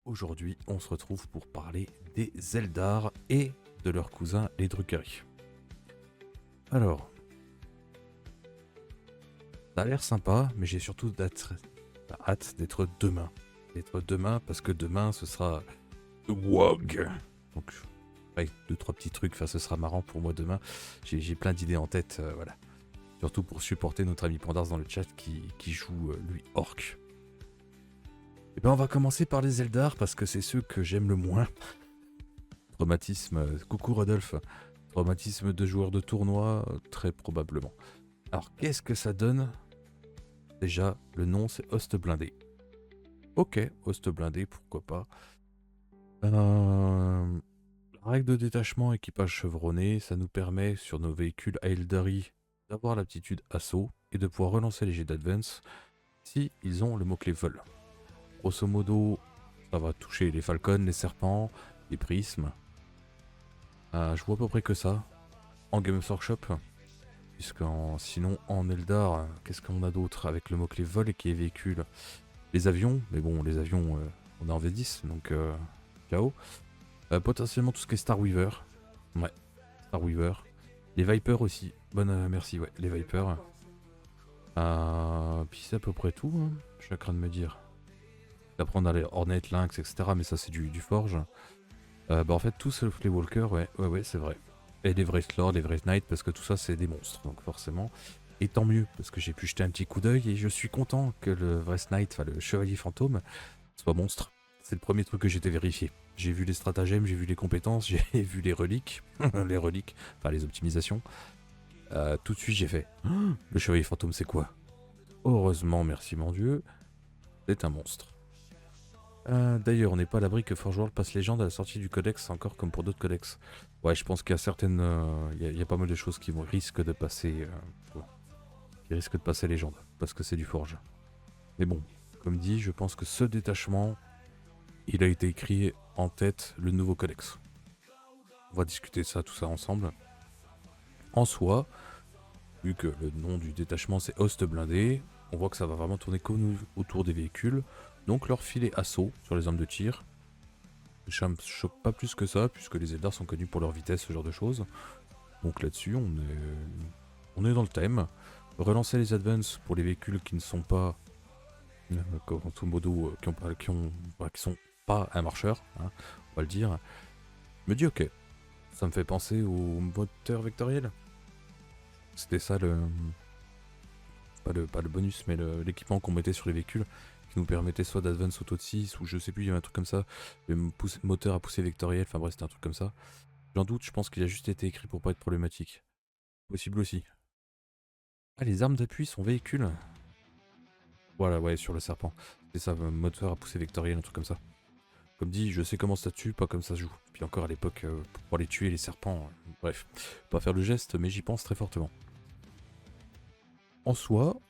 Aujourd'hui, on se retrouve pour parler des Eldar et de leurs cousins les Drukhari. Alors, ça a l'air sympa, mais j'ai surtout hâte d'être demain. D'être demain parce que demain ce sera WOG. Donc, ouais, deux, trois petits trucs, enfin ce sera marrant pour moi demain. J'ai plein d'idées en tête, voilà. Surtout pour supporter notre ami Pandars dans le chat qui joue, lui, Orc. Et ben on va commencer par les Eldar parce que c'est ceux que j'aime le moins. Traumatisme, coucou Rodolphe. Traumatisme de joueur de tournoi, très probablement. Alors qu'est-ce que ça donne? Déjà, le nom c'est Host blindé. Ok, Host blindé, pourquoi pas. La règle de détachement équipage chevronné, ça nous permet sur nos véhicules Aeldari d'avoir l'aptitude assaut et de pouvoir relancer les jets d'advance si ils ont le mot-clé vol. Grosso modo, ça va toucher les falcons, les serpents, les prismes. Je vois à peu près que ça en Games Workshop. Sinon en Eldar, qu'est-ce qu'on a d'autre avec le mot-clé vol et qui est véhicule? Les avions, mais bon, les avions, on est en V10, donc KO. Potentiellement tout ce qui est Star Weaver. Ouais, Star Weaver. Les Vipers aussi. Merci, ouais, les Vipers. Puis c'est à peu près tout, hein, je suis en train de me dire. Après on a les Hornet, Lynx, etc. Mais ça c'est du Forge. En fait, tout sauf les Walkers, ouais, c'est vrai. Et les vrais Lords, les vrais Knights, parce que tout ça c'est des monstres, donc forcément. Et tant mieux, parce que j'ai pu jeter un petit coup d'œil et je suis content que le vrai Knight, enfin le Chevalier Fantôme, soit monstre. C'est le premier truc que j'ai été vérifié. J'ai vu les stratagèmes, j'ai vu les compétences, j'ai vu les reliques, enfin les optimisations. Tout de suite j'ai fait, le Chevalier Fantôme c'est quoi? Heureusement, merci mon Dieu, c'est un monstre. D'ailleurs, on n'est pas à l'abri que Forge World passe légende à la sortie du codex, encore comme pour d'autres codex. Ouais, je pense qu'il y a certaines... Il y a pas mal de choses qui risquent de passer... qui risquent de passer légende, parce que c'est du Forge. Mais bon, comme dit, je pense que ce détachement, il a été écrit en tête le nouveau codex. On va discuter ça, tout ça ensemble. En soi, vu que le nom du détachement c'est Host blindé, on voit que ça va vraiment tourner autour des véhicules. Donc leur filet assaut sur les armes de tir. Ça me choque pas plus que ça, puisque les Eldar sont connus pour leur vitesse, ce genre de choses. Donc là-dessus, on est dans le thème. Relancer les advances pour les véhicules qui ne sont pas, grosso modo, qui sont pas un marcheur, hein, on va le dire. Je me dis ok, ça me fait penser au moteur vectoriel. C'était ça pas le bonus, mais l'équipement qu'on mettait sur les véhicules qui nous permettait soit d'advance auto de 6 ou je sais plus, il y avait un truc comme ça, le moteur à poussée vectorielle, enfin bref, c'était un truc comme ça. J'en doute, je pense qu'il a juste été écrit pour pas être problématique. Possible aussi. Ah, les armes d'appui sont véhicules. Voilà, ouais, sur le serpent. C'est ça, moteur à poussée vectorielle, un truc comme ça. Comme dit, je sais comment ça tue, pas comme ça se joue. Puis encore à l'époque, pour pouvoir les tuer, les serpents, bref. Pas faire le geste, mais j'y pense très fortement. En soi,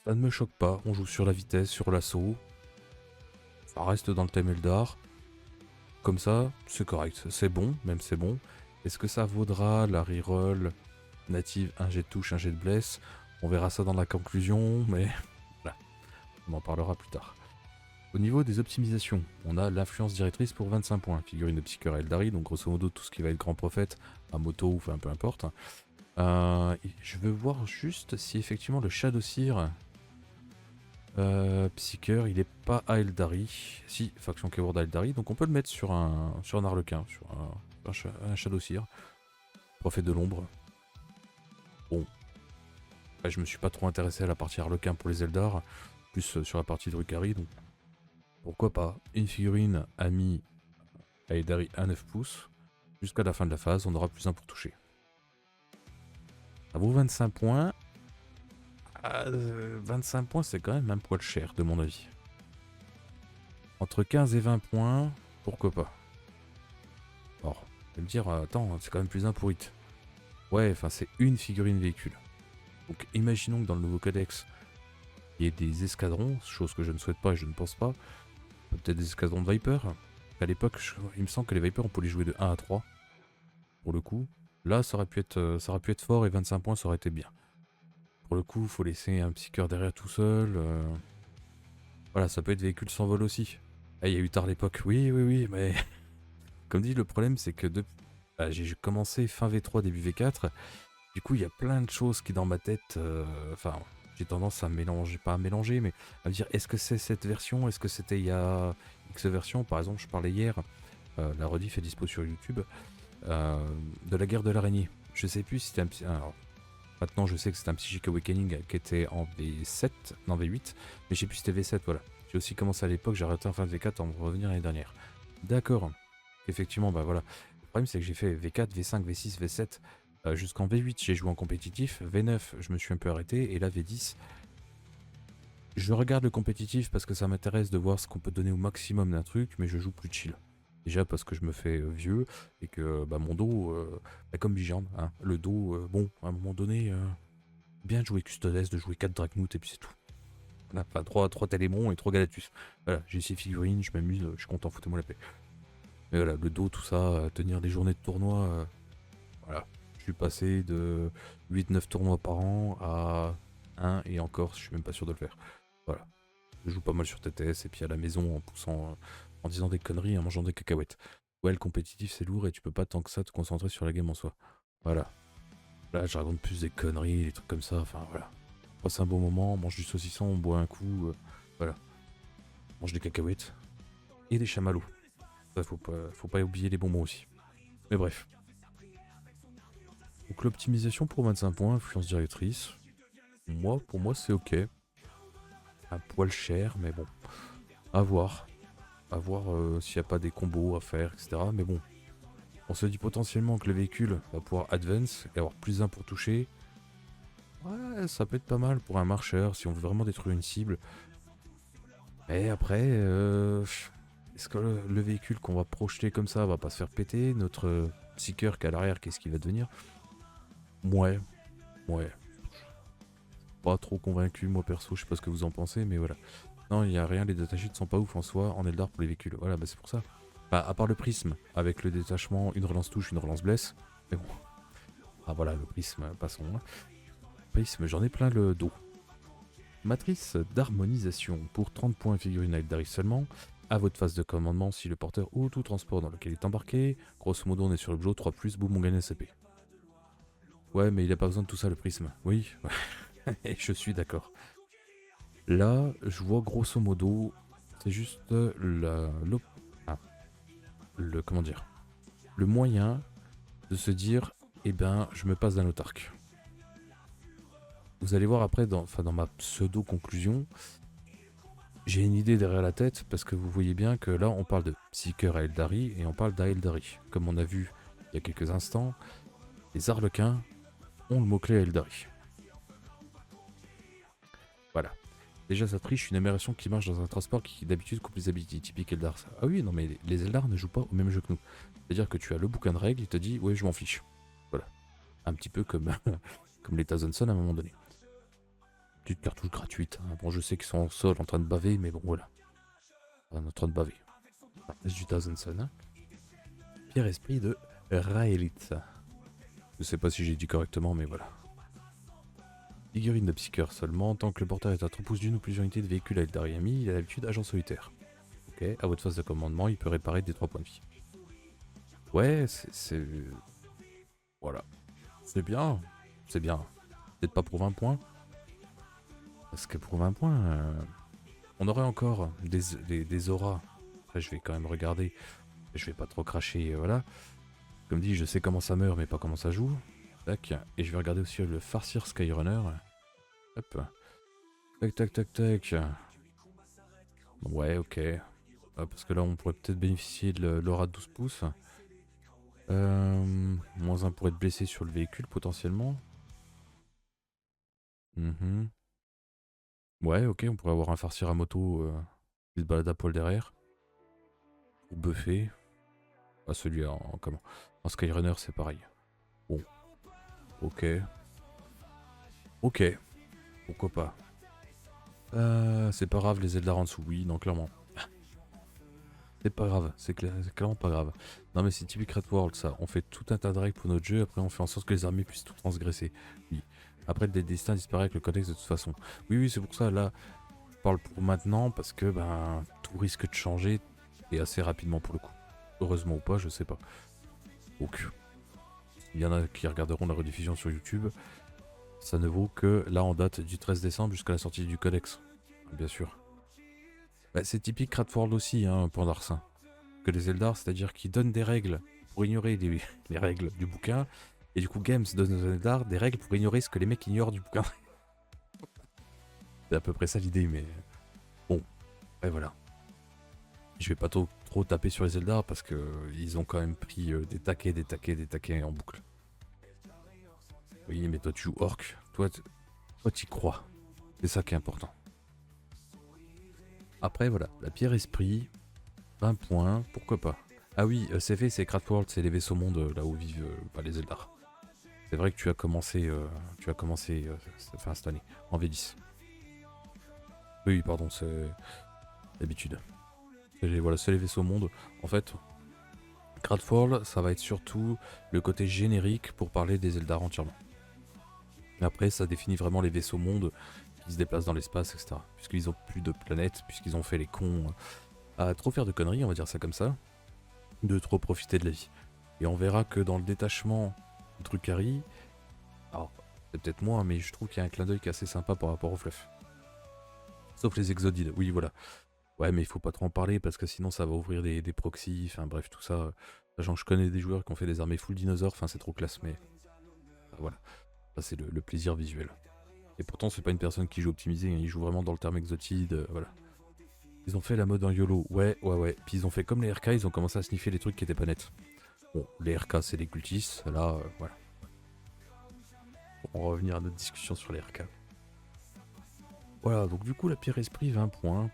ça ne me choque pas. On joue sur la vitesse, sur l'assaut. Ça reste dans le thème Eldar. Comme ça, c'est correct. C'est bon, même c'est bon. Est-ce que ça vaudra la reroll native, un jet de touche, un jet de bless? On verra ça dans la conclusion, mais voilà, on en parlera plus tard. Au niveau des optimisations, on a l'influence directrice pour 25 points, figurine de Psyker Eldari, donc grosso modo tout ce qui va être grand prophète, à moto, enfin peu importe. Je veux voir juste si effectivement le Shadowseer Psyker, il est pas à Eldari. Si, faction Keyword à Eldari, donc on peut le mettre sur un Harlequin, sur un Shadowseer, prophète de l'ombre. Bon, après, je me suis pas trop intéressé à la partie Harlequin pour les Eldar, plus sur la partie Drukhari, donc pourquoi pas. Une figurine amie à Eldari à 9 pouces, jusqu'à la fin de la phase, on aura plus 1 pour toucher. Ça vaut 25 points. 25 points, c'est quand même un poil cher, de mon avis. Entre 15 et 20 points, pourquoi pas. Alors, vous allez me dire, attends, c'est quand même plus 1 pour hit. Ouais, enfin, c'est une figurine véhicule. Donc, imaginons que dans le nouveau codex, il y ait des escadrons, chose que je ne souhaite pas et je ne pense pas. Peut-être des escadrons de Viper. À l'époque, il me semble que les Vipers, on pouvait les jouer de 1 à 3. Pour le coup. Là, ça aurait pu être fort et 25 points, ça aurait été bien. Pour le coup, il faut laisser un psycheur derrière tout seul. Voilà, ça peut être véhicule sans vol aussi. Ah, il y a eu tard l'époque. Oui, oui, oui, mais comme dit, le problème, c'est que j'ai commencé fin V3, début V4. Du coup, il y a plein de choses qui, dans ma tête, enfin, j'ai tendance à mélanger, pas à mélanger, mais à me dire, est-ce que c'est cette version? Est-ce que c'était il y a X version? Par exemple, je parlais hier, la rediff est dispo sur YouTube, euh, de la guerre de l'araignée. Je sais plus si c'était un petit. Alors, maintenant, je sais que c'est un Psychic Awakening qui était en V7, non V8, mais je sais plus si c'était V7, voilà. J'ai aussi commencé à l'époque, j'ai arrêté en fin de V4 en revenir l'année dernière. D'accord. Effectivement, bah voilà. Le problème, c'est que j'ai fait V4, V5, V6, V7. Jusqu'en V8, j'ai joué en compétitif. V9, je me suis un peu arrêté. Et là, V10, je regarde le compétitif parce que ça m'intéresse de voir ce qu'on peut donner au maximum d'un truc, mais je joue plus chill. Déjà parce que je me fais vieux et que bah, mon dos, comme Bijan, hein, le dos, bon, à un moment donné, bien de jouer Custodes, de jouer 4 Dragnout et puis c'est tout. Voilà, enfin, 3 Télémons et 3 Galatus. Voilà, j'ai 6 figurines, je m'amuse, je suis content, foutez-moi la paix. Mais voilà, le dos, tout ça, tenir des journées de tournoi, voilà. Je suis passé de 8-9 tournois par an à 1 et encore, je suis même pas sûr de le faire. Voilà. Je joue pas mal sur TTS et puis à la maison en poussant, en disant des conneries, en mangeant des cacahuètes. Ouais, le compétitif c'est lourd et tu peux pas tant que ça te concentrer sur la game en soi. Voilà. Là, je raconte plus des conneries, des trucs comme ça, enfin voilà. On passe un bon moment, on mange du saucisson, on boit un coup, voilà. On mange des cacahuètes et des chamallows. Ça, faut pas oublier les bonbons aussi. Mais bref. Donc l'optimisation pour 25 points, influence directrice. Pour moi, c'est ok. Un poil cher, mais bon. À voir. À voir s'il n'y a pas des combos à faire, etc. Mais bon. On se dit potentiellement que le véhicule va pouvoir advance et avoir plus 1 pour toucher. Ouais, ça peut être pas mal pour un marcheur si on veut vraiment détruire une cible. Mais après, est-ce que le véhicule qu'on va projeter comme ça va pas se faire péter? Notre Seeker qui est à l'arrière, qu'est-ce qu'il va devenir? Ouais, ouais. Pas trop convaincu, moi perso, je sais pas ce que vous en pensez, mais voilà. Non, il y a rien, les datasheets sont pas ouf en soi en Eldar pour les véhicules. Voilà, bah c'est pour ça. Bah, à part le prisme, avec le détachement, une relance touche, une relance blesse. Mais bon. Ah voilà, le prisme, passons. Hein. Prisme, j'en ai plein le dos. Matrice d'harmonisation pour 30 points figurine Eldari seulement. À votre phase de commandement, si le porteur ou tout transport dans lequel il est embarqué. Grosso modo, on est sur l'objet 3, boum, on gagne un CP. Ouais, mais il a pas besoin de tout ça, le prisme. Oui, et je suis d'accord. Là, je vois grosso modo, c'est juste comment dire, le moyen de se dire, eh ben, je me passe d'un autarque. Vous allez voir après, dans ma pseudo-conclusion, j'ai une idée derrière la tête, parce que vous voyez bien que là, on parle de Seeker à Eldari, et on parle d'Aeldari. Comme on a vu il y a quelques instants, les Arlequins ont le mot-clé à Eldari. Voilà. Déjà, ça triche une amélioration qui marche dans un transport qui d'habitude coupe les habilités typiques Eldar. Ah oui, non, mais les Eldar ne jouent pas au même jeu que nous. C'est-à-dire que tu as le bouquin de règles, il te dit, ouais, je m'en fiche. Voilà. Un petit peu comme, comme les Tazonson à un moment donné. Petite cartouche gratuite. Hein. Bon, je sais qu'ils sont en sol en train de baver, mais bon, voilà. En train de baver. C'est du Tazonson. Hein. Pierre Esprit de Raelith. Je sais pas si j'ai dit correctement, mais voilà. Figurine de Psyker seulement, tant que le porteur est à 3 pouces d'une ou plusieurs unités de véhicules à Eldariami, il a l'habitude agent solitaire. Ok, à votre phase de commandement, il peut réparer des 3 points de vie. Ouais, c'est... Voilà. C'est bien. C'est bien. Peut-être pas pour 20 points. Parce que pour 20 points, on aurait encore des auras. Après, je vais quand même regarder. Je vais pas trop cracher, voilà. Comme dit, je sais comment ça meurt, mais pas comment ça joue. Tac. Et je vais regarder aussi le Farseer Skyrunner. Hop. Tac, tac, tac, tac. Ouais, ok. Ah, parce que là, on pourrait peut-être bénéficier de l'aura de 12 pouces. Moins 1 pour être blessé sur le véhicule, potentiellement. Ouais, ok, on pourrait avoir un farceur à moto qui se balade à poil derrière. Ou buffer. Ah, celui comment? En Skyrunner, c'est pareil. Bon, ok. Ok, pourquoi pas. C'est pas grave, les Eldar en dessous, oui, non, clairement. C'est pas grave, c'est clairement pas grave. Non mais c'est typique Red World ça, on fait tout un tas de règles pour notre jeu, après on fait en sorte que les armées puissent tout transgresser. Oui. Après le destin disparaît avec le codex de toute façon. Oui, oui, c'est pour ça, là, parle pour maintenant parce que ben, tout risque de changer et assez rapidement pour le coup. Heureusement ou pas, je sais pas. Donc, il y en a qui regarderont la rediffusion sur YouTube. Ça ne vaut que là en date du 13 décembre jusqu'à la sortie du codex. Bien sûr. Bah, c'est typique Cradford aussi, hein, pour Darsin. Que les Eldar, c'est-à-dire qu'ils donnent des règles pour ignorer les règles du bouquin. Et du coup, Games donne aux Eldar des règles pour ignorer ce que les mecs ignorent du bouquin. C'est à peu près ça l'idée, mais bon, et voilà. Je vais pas trop taper sur les Eldar parce que ils ont quand même pris des taquets en boucle. Oui, mais toi tu joues Orc, toi t'y crois. C'est ça qui est important. Après voilà, la pierre esprit, 20 points, pourquoi pas. Ah oui, CV c'est Craftworld, c'est les vaisseaux mondes là où vivent les Eldar. C'est vrai que tu as commencé cette année, en V10. Oui, pardon, c'est d'habitude. C'est les vaisseaux mondes. En fait, Cradfall, ça va être surtout le côté générique pour parler des Eldar entièrement. Après, ça définit vraiment les vaisseaux mondes qui se déplacent dans l'espace, etc. Puisqu'ils ont plus de planètes, puisqu'ils ont fait les cons à trop faire de conneries, on va dire ça comme ça, de trop profiter de la vie. Et on verra que dans le détachement Drukhari, alors c'est peut-être moi, mais je trouve qu'il y a un clin d'œil qui est assez sympa par rapport au fluff. Sauf les exodides, oui voilà. Ouais, mais il faut pas trop en parler parce que sinon ça va ouvrir des proxys, enfin bref, tout ça. Sachant que je connais des joueurs qui ont fait des armées full dinosaures, enfin c'est trop classe, mais voilà. Ça c'est le plaisir visuel. Et pourtant c'est pas une personne qui joue optimisé, hein, il joue vraiment dans le terme exotide, voilà. Ils ont fait la mode en YOLO, ouais. Puis ils ont fait comme les RK, ils ont commencé à sniffer les trucs qui étaient pas nets. Bon, les RK c'est des cultistes, là, voilà. On va revenir à notre discussion sur les RK. Voilà, donc du coup la pierre esprit 20 points.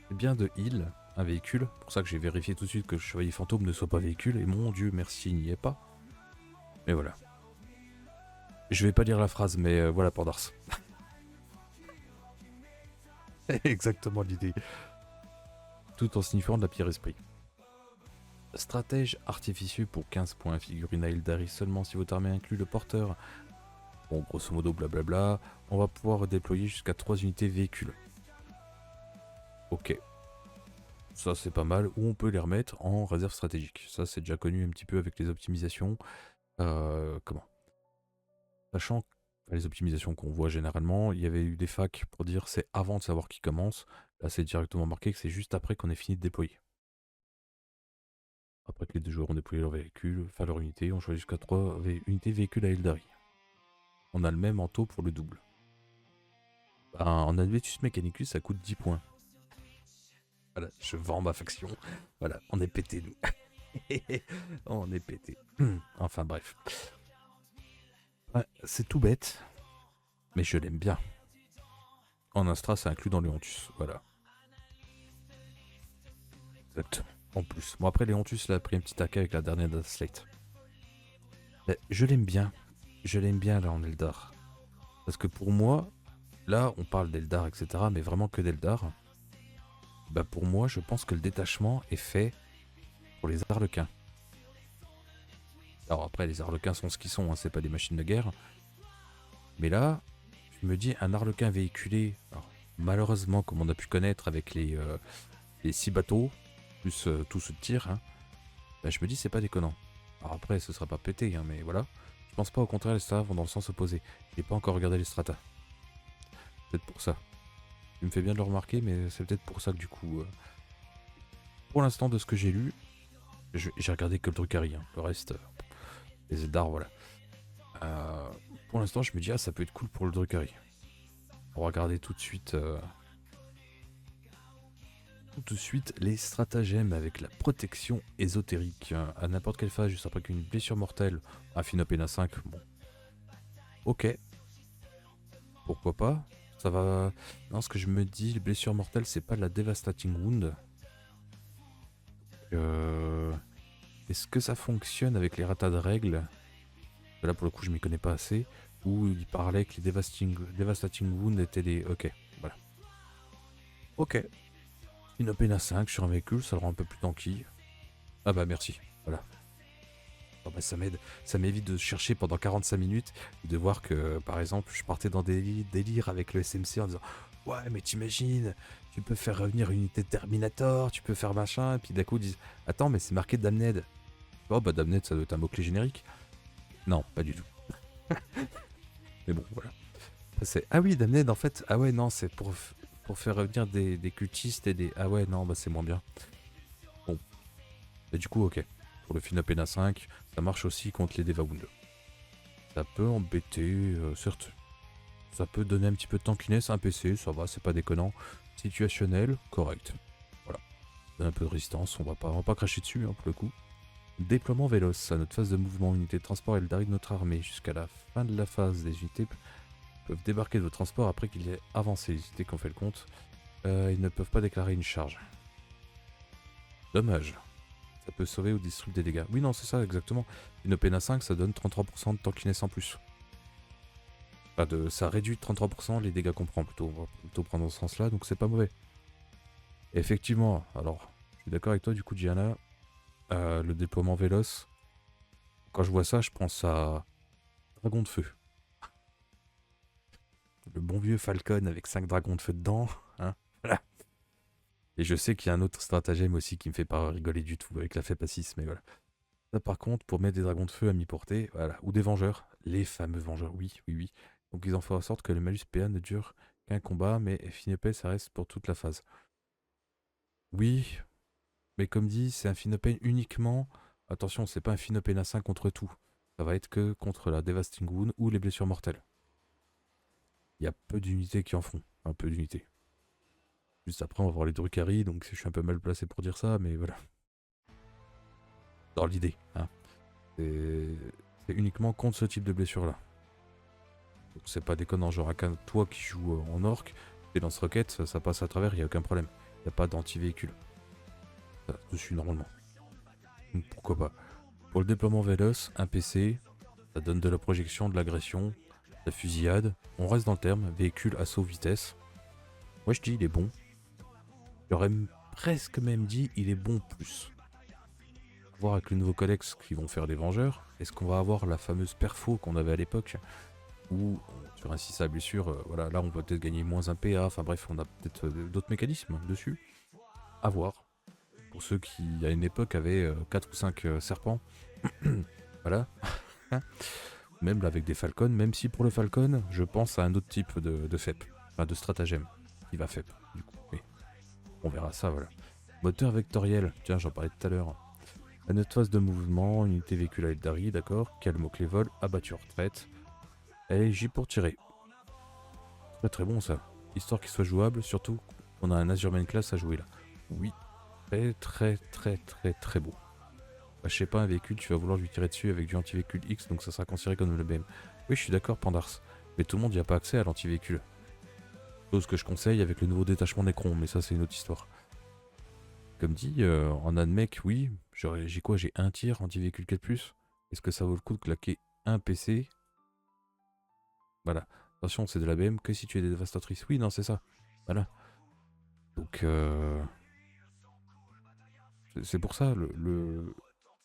C'est bien de heal, un véhicule. C'est pour ça que j'ai vérifié tout de suite que le chevalier fantôme ne soit pas véhicule. Et mon dieu, merci, il n'y est pas. Mais voilà. Je vais pas lire la phrase, mais voilà pour Dars. Exactement l'idée. Tout en signifiant de la pierre esprit. Stratège artificieux pour 15 points. Figurine à Eldari seulement si votre armée inclut le porteur. Bon, grosso modo, blablabla. On va pouvoir déployer jusqu'à 3 unités véhicules. Ok. Ça c'est pas mal. Ou on peut les remettre en réserve stratégique. Ça c'est déjà connu un petit peu avec les optimisations. Comment Sachant que les optimisations qu'on voit généralement, il y avait eu des facs pour dire c'est avant de savoir qui commence. Là, c'est directement marqué que c'est juste après qu'on ait fini de déployer. Après que les deux joueurs ont déployé leur véhicule, enfin leur unité, on choisit jusqu'à 3 unités véhicules à Eldari. On a le même en taux pour le double. Ben, en Advetus Mechanicus, ça coûte 10 points. Voilà, je vends ma faction. Voilà, on est pété, nous. On est pété. Enfin bref. Ouais, c'est tout bête, mais je l'aime bien. En Astra, c'est inclus dans Leontus, voilà. Exactement. En plus. Bon, après, Leontus, il a pris un petit taquet avec la dernière Death Slate. Mais je l'aime bien. Je l'aime bien, là, en Eldar. Parce que pour moi, là, on parle d'Eldar, etc., mais vraiment que d'Eldar. Bah, pour moi, je pense que le détachement est fait pour les Arlequins. Alors après, les Arlequins sont ce qu'ils sont, hein, c'est pas des machines de guerre. Mais là, je me dis, un Arlequin véhiculé, alors, malheureusement, comme on a pu connaître avec les 6 bateaux, plus tout ce tir, hein, bah, je me dis, c'est pas déconnant. Alors après, ce sera pas pété, hein, mais voilà. Je pense pas, au contraire, les stratas vont dans le sens opposé. J'ai pas encore regardé les stratas. Peut-être pour ça. Tu me fais bien de le remarquer, mais c'est peut-être pour ça que du coup... pour l'instant, de ce que j'ai lu, j'ai regardé que le Drukhari, hein. Le reste, les Eldar, voilà. Pour l'instant, je me dis, ah, ça peut être cool pour le Drukhari. On va regarder tout de suite... tout de suite les stratagèmes avec la protection ésotérique. À n'importe quelle phase, juste après qu'une blessure mortelle, un Finopena 5, bon. Ok. Pourquoi pas. Ça va... Non, ce que je me dis, les blessures mortelles, c'est pas de la Devastating Wound. Est-ce que ça fonctionne avec les ratas de règles? Là, pour le coup, je m'y connais pas assez. Où il parlait que les Devastating Wound étaient des... Ok, voilà. Ok. Une Opena 5 sur un véhicule, ça le rend un peu plus tanky. Ah bah merci, voilà. Bon bah ça m'aide, ça m'évite de chercher pendant 45 minutes et de voir que, par exemple, je partais dans des délires avec le SMC en disant ouais, mais t'imagines, tu peux faire revenir une unité de Terminator, tu peux faire machin, et puis d'un coup ils disent, attends, mais c'est marqué Damned. Oh bah Damned, ça doit être un mot-clé générique. Non, pas du tout. Mais bon, voilà. Ah oui, Damned, en fait, ah ouais, non, c'est pour faire revenir des cultistes et des... Ah ouais, non, bah c'est moins bien. Bon, et du coup, ok. Pour le Finopena 5, ça marche aussi contre les Devawound. Ça peut embêter, certes. Ça peut donner un petit peu de tankiness à un PC, ça va, c'est pas déconnant. Situationnel, correct. Voilà. Donne un peu de résistance, on va pas cracher dessus hein, pour le coup. Déploiement véloce. À notre phase de mouvement, unité de transport et le de notre armée. Jusqu'à la fin de la phase, des unités peuvent débarquer de vos transports après qu'il ait avancé. Les unités qui ont fait le compte, ils ne peuvent pas déclarer une charge. Dommage. Ça peut sauver ou distribuer des dégâts. Oui, non, c'est ça, exactement. Une Opena 5, ça donne 33% de tankiness en plus. Enfin, ça réduit de 33% les dégâts qu'on prend, plutôt. On va plutôt prendre dans ce sens-là, donc c'est pas mauvais. Effectivement, alors, je suis d'accord avec toi, du coup, Diana, le déploiement véloce, quand je vois ça, je pense à Dragon de Feu. Le bon vieux Falcon avec 5 dragons de feu dedans, hein, voilà. Et je sais qu'il y a un autre stratagème aussi qui me fait pas rigoler du tout avec la FEP à 6, mais voilà. Ça, par contre, pour mettre des dragons de feu à mi-portée, voilà, ou des vengeurs, les fameux vengeurs, oui, oui, oui. Donc ils en font en sorte que le malus PA ne dure qu'un combat, mais Finopé, ça reste pour toute la phase. Oui, mais comme dit, c'est un Finopé uniquement. Attention, c'est pas un Finopé 5 contre tout. Ça va être que contre la Devastating Wound ou les blessures mortelles. Il y a peu d'unités qui en font, un peu d'unités. Juste après, on va voir les Drukhari, donc je suis un peu mal placé pour dire ça, mais voilà. Dans l'idée, hein. C'est uniquement contre ce type de blessure-là. C'est pas déconnant, genre toi qui joues en orc, tes lance-roquettes, ça passe à travers, il n'y a aucun problème. Il n'y a pas d'anti-véhicule. Dessus normalement. Donc pourquoi pas. Pour le déploiement véloce, un PC, ça donne de la projection, de l'agression, de la fusillade. On reste dans le terme, véhicule, assaut, vitesse. Moi je dis il est bon. J'aurais presque même dit il est bon plus. À voir avec le nouveau codex qui vont faire des vengeurs. Est-ce qu'on va avoir la fameuse perfo qu'on avait à l'époque, ou sur un 6 à blessure, voilà, là on va peut-être gagner moins un PA, enfin bref, on a peut-être d'autres mécanismes dessus. À voir. Pour ceux qui, à une époque, avaient 4 ou 5 serpents, voilà. Même avec des falcons, même si pour le falcon, je pense à un autre type de FEP, enfin de stratagème, qui va FEP, du coup. Mais on verra ça, voilà. Moteur vectoriel, tiens, j'en parlais tout à l'heure. À notre phase de mouvement, unité véhicule à Eldari, d'accord. Calme au clé vol, abattu en retraite. Allez, J pour tirer. Très très bon ça. Histoire qu'il soit jouable, surtout on a un Azurman class à jouer là. Oui, très très très très très beau. Bah, je sais pas, un véhicule, tu vas vouloir lui tirer dessus avec du anti-véhicule X, donc ça sera considéré comme le BM. Oui, je suis d'accord, Pandars. Mais tout le monde n'y a pas accès à l'anti-véhicule. Chose que je conseille avec le nouveau détachement Necron, mais ça c'est une autre histoire. Comme dit, en AdMech, oui, j'ai quoi? J'ai un tir anti-véhicule 4+. Est-ce que ça vaut le coup de claquer un PC? Voilà. Attention, c'est de la BM que si tu es des dévastatrices. Oui, non, c'est ça. Voilà. Donc, c'est pour ça,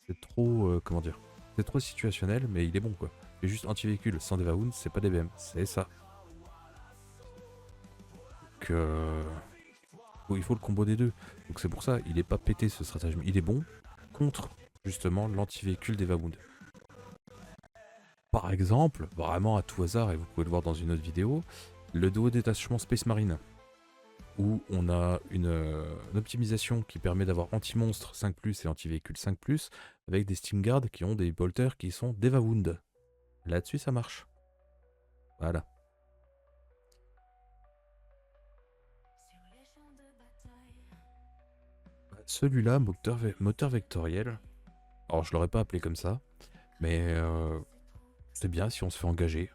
c'est trop, comment dire, c'est trop situationnel, mais il est bon, quoi. C'est juste anti-véhicule sans des Devahound, c'est pas des BM, c'est ça. Donc, il faut le combo des deux. Donc c'est pour ça, il est pas pété ce stratagème. Il est bon contre, justement, l'anti-véhicule des Devahound. Par exemple, vraiment à tout hasard, et vous pouvez le voir dans une autre vidéo, le duo détachement Space Marine, où on a une optimisation qui permet d'avoir anti-monstre 5+, et anti-véhicule 5+, avec des Steam Guards qui ont des bolters qui sont Devawound. Là-dessus, ça marche. Voilà. Celui-là, moteur vectoriel, alors je l'aurais pas appelé comme ça, mais c'est bien si on se fait engager.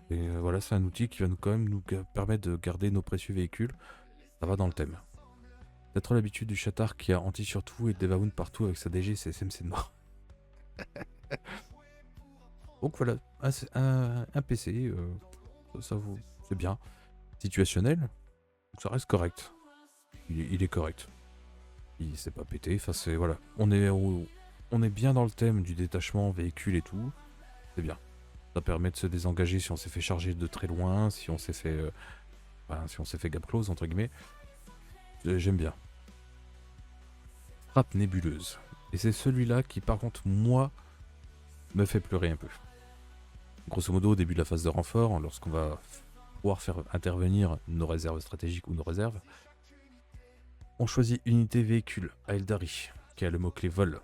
Et voilà, c'est un outil qui va quand même nous permettre de garder nos précieux véhicules. Ça va dans le thème. Peut-être l'habitude du chatard qui a anti sur tout et Devawound partout avec sa DG, c'est SMC de mort. Donc voilà, un PC, c'est bien. Situationnel, donc ça reste correct. Il est correct. Il s'est pas pété, enfin c'est, voilà. On est bien dans le thème du détachement, véhicule et tout. C'est bien. Ça permet de se désengager si on s'est fait charger de très loin, si on s'est fait Enfin, si on s'est fait gap close, entre guillemets, j'aime bien. Frappe nébuleuse. Et c'est celui-là qui, par contre, moi, me fait pleurer un peu. Grosso modo, au début de la phase de renfort, lorsqu'on va pouvoir faire intervenir nos réserves stratégiques ou nos réserves, on choisit unité véhicule à Eldari, qui a le mot-clé vol,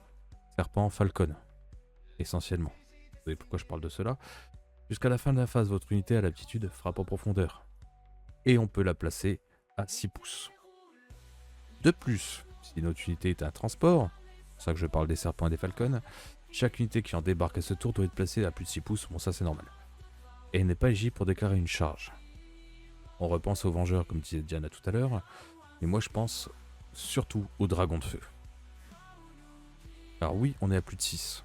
serpent, falcon, essentiellement. Vous savez pourquoi je parle de cela? Jusqu'à la fin de la phase, votre unité a l'aptitude frappe en profondeur. Et on peut la placer à 6 pouces. De plus, si notre unité est un transport, c'est pour ça que je parle des serpents et des falcons, chaque unité qui en débarque à ce tour doit être placée à plus de 6 pouces, bon ça c'est normal. Et n'est pas éligible pour déclarer une charge. On repense aux Vengeurs comme disait Diana tout à l'heure, mais moi je pense surtout aux dragons de feu. Alors oui, on est à plus de 6.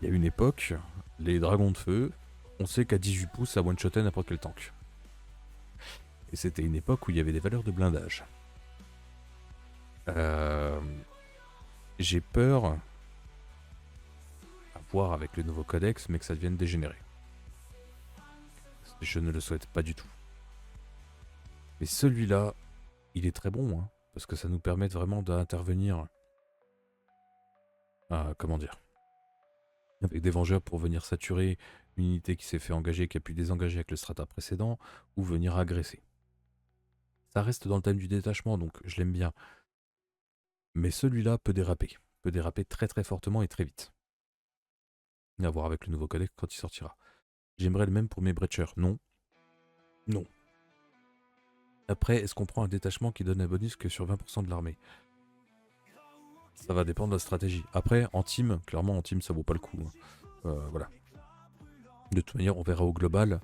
Il y a une époque, les dragons de feu, on sait qu'à 18 pouces ça one-shotait n'importe quel tank. Et c'était une époque où il y avait des valeurs de blindage. J'ai peur, à voir avec le nouveau codex, mais que ça devienne dégénéré. Je ne le souhaite pas du tout. Mais celui-là, il est très bon, hein, parce que ça nous permet vraiment d'intervenir, comment dire, avec des vengeurs pour venir saturer une unité qui s'est fait engager, qui a pu désengager avec le strata précédent, ou venir agresser. Ça reste dans le thème du détachement, donc je l'aime bien. Mais celui-là peut déraper très très fortement et très vite. À voir avec le nouveau codex quand il sortira. J'aimerais le même pour mes breachers. Non. Non. Après, est-ce qu'on prend un détachement qui donne un bonus que sur 20% de l'armée? Ça va dépendre de la stratégie. Après, en team, clairement en team ça vaut pas le coup. Voilà. De toute manière, on verra au global.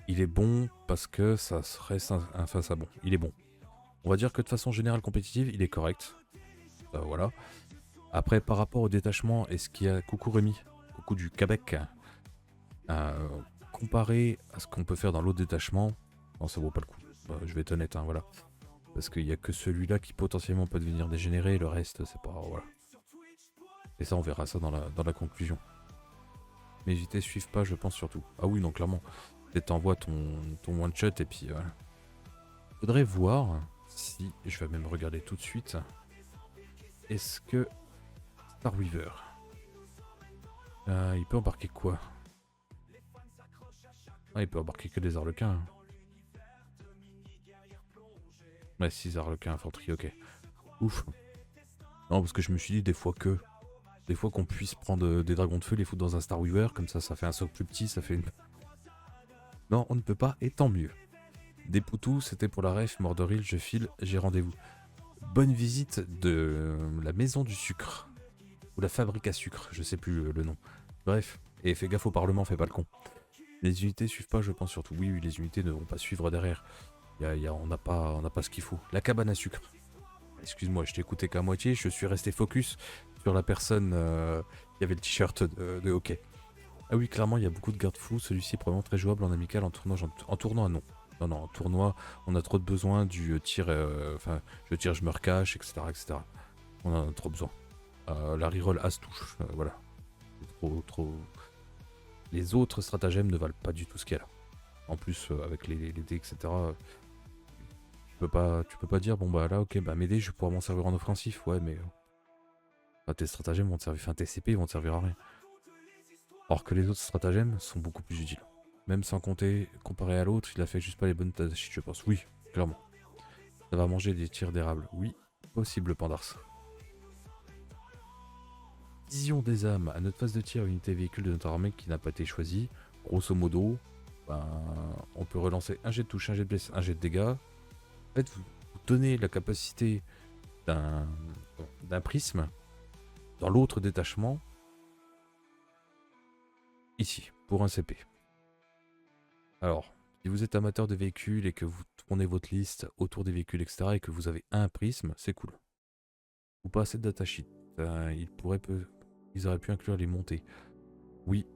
Il est bon parce que ça reste un face à bon. Il est bon. On va dire que de façon générale compétitive, il est correct. Voilà. Après, par rapport au détachement, est-ce qu'il y a coucou Rémi, coucou du Québec, comparé à ce qu'on peut faire dans l'autre détachement, non, ça vaut pas le coup. Je vais être honnête, hein, voilà. Parce qu'il n'y a que celui-là qui potentiellement peut devenir dégénéré, le reste, c'est pas... Voilà. Et ça, on verra ça dans la conclusion. Mais unités suivent pas, je pense surtout. Ah oui, non, clairement. Peut-être t'envoies ton one-shot et puis voilà. Faudrait voir si... Je vais même regarder tout de suite. Est-ce que... Star Weaver... il peut embarquer quoi? Ah, il peut embarquer que des arlequins. Hein. Ouais, 6 arlequins infanterie, ok. Ouf. Non, parce que je me suis dit des fois qu'on puisse prendre des dragons de feu, les foutre dans un Star Weaver, comme ça fait un socle plus petit, ça fait une... Non, on ne peut pas, et tant mieux. Des poutous, c'était pour la ref, Mordoril, je file, j'ai rendez-vous. Bonne visite de la maison du sucre. Ou la fabrique à sucre, je sais plus le nom. Bref, et fais gaffe au parlement, fais pas le con. Les unités suivent pas, je pense surtout. Oui, les unités ne vont pas suivre derrière. On n'a pas ce qu'il faut. La cabane à sucre. Excuse-moi, je t'ai écouté qu'à moitié, je suis resté focus sur la personne qui avait le t-shirt de hockey. Ah oui, clairement, il y a beaucoup de garde-fous. Celui-ci est probablement très jouable en amical, en tournoi, non. Non, en tournoi, on a trop de besoin du tir, je tire, je me recache, etc., etc. On en a trop besoin. La reroll as touche, voilà. Trop. Les autres stratagèmes ne valent pas du tout ce qu'il y a là. En plus, avec les dés, etc., tu peux pas dire, bon bah là, ok, bah mes dés, je vais pouvoir m'en servir en offensif, ouais, mais... tes stratagèmes vont te servir, tes CP vont te servir à rien. Or que les autres stratagèmes sont beaucoup plus utiles. Même sans compter, comparé à l'autre, il a fait juste pas les bonnes tâches, je pense. Oui, clairement. Ça va manger des tirs d'érable. Oui, possible, Pandars. Vision des âmes. À notre phase de tir, unité véhicule de notre armée qui n'a pas été choisie. Grosso modo, on peut relancer un jet de touche, un jet de blesse, un jet de dégâts. En fait, vous donnez la capacité d'un prisme dans l'autre détachement. Ici, pour un CP. Alors, si vous êtes amateur de véhicules et que vous tournez votre liste autour des véhicules, etc., et que vous avez un prisme, c'est cool. Ou pas assez de datasheet. Ils auraient pu inclure les montées. Oui,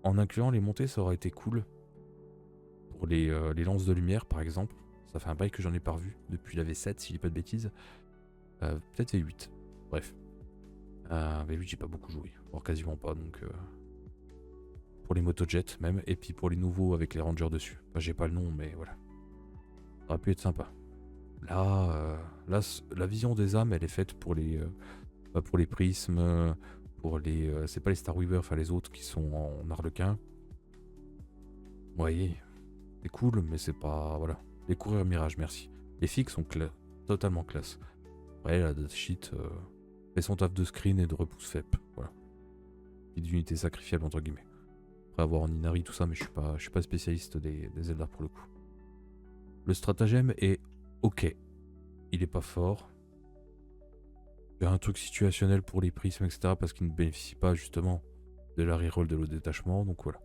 en incluant les montées, ça aurait été cool. Pour les lances de lumière, par exemple. Ça fait un bail que j'en ai pas revu depuis la V7, si je dis pas de bêtises. Peut-être V8. Bref. V8, j'ai pas beaucoup joué. Voire quasiment pas, donc... pour les motojets même, et puis pour les nouveaux avec les Rangers dessus. Enfin, j'ai pas le nom, mais voilà. Ça aurait pu être sympa. Là, la vision des âmes, elle est faite pour les prismes, pour les... c'est pas les Star Weaver, enfin les autres qui sont en arlequin. Vous voyez, c'est cool, mais c'est pas... Voilà. Les coureurs mirage, merci. Les fixes sont totalement classe. Après, la datasheet fait son taf de screen et de repousse FEP. Voilà. Et d'unité sacrifiable, entre guillemets. Après avoir en Inari, tout ça, mais je suis pas spécialiste des Eldar pour le coup. Le stratagème est ok. Il est pas fort. Il y a un truc situationnel pour les prismes, etc. Parce qu'il ne bénéficie pas justement de la reroll de l'eau détachement, donc voilà.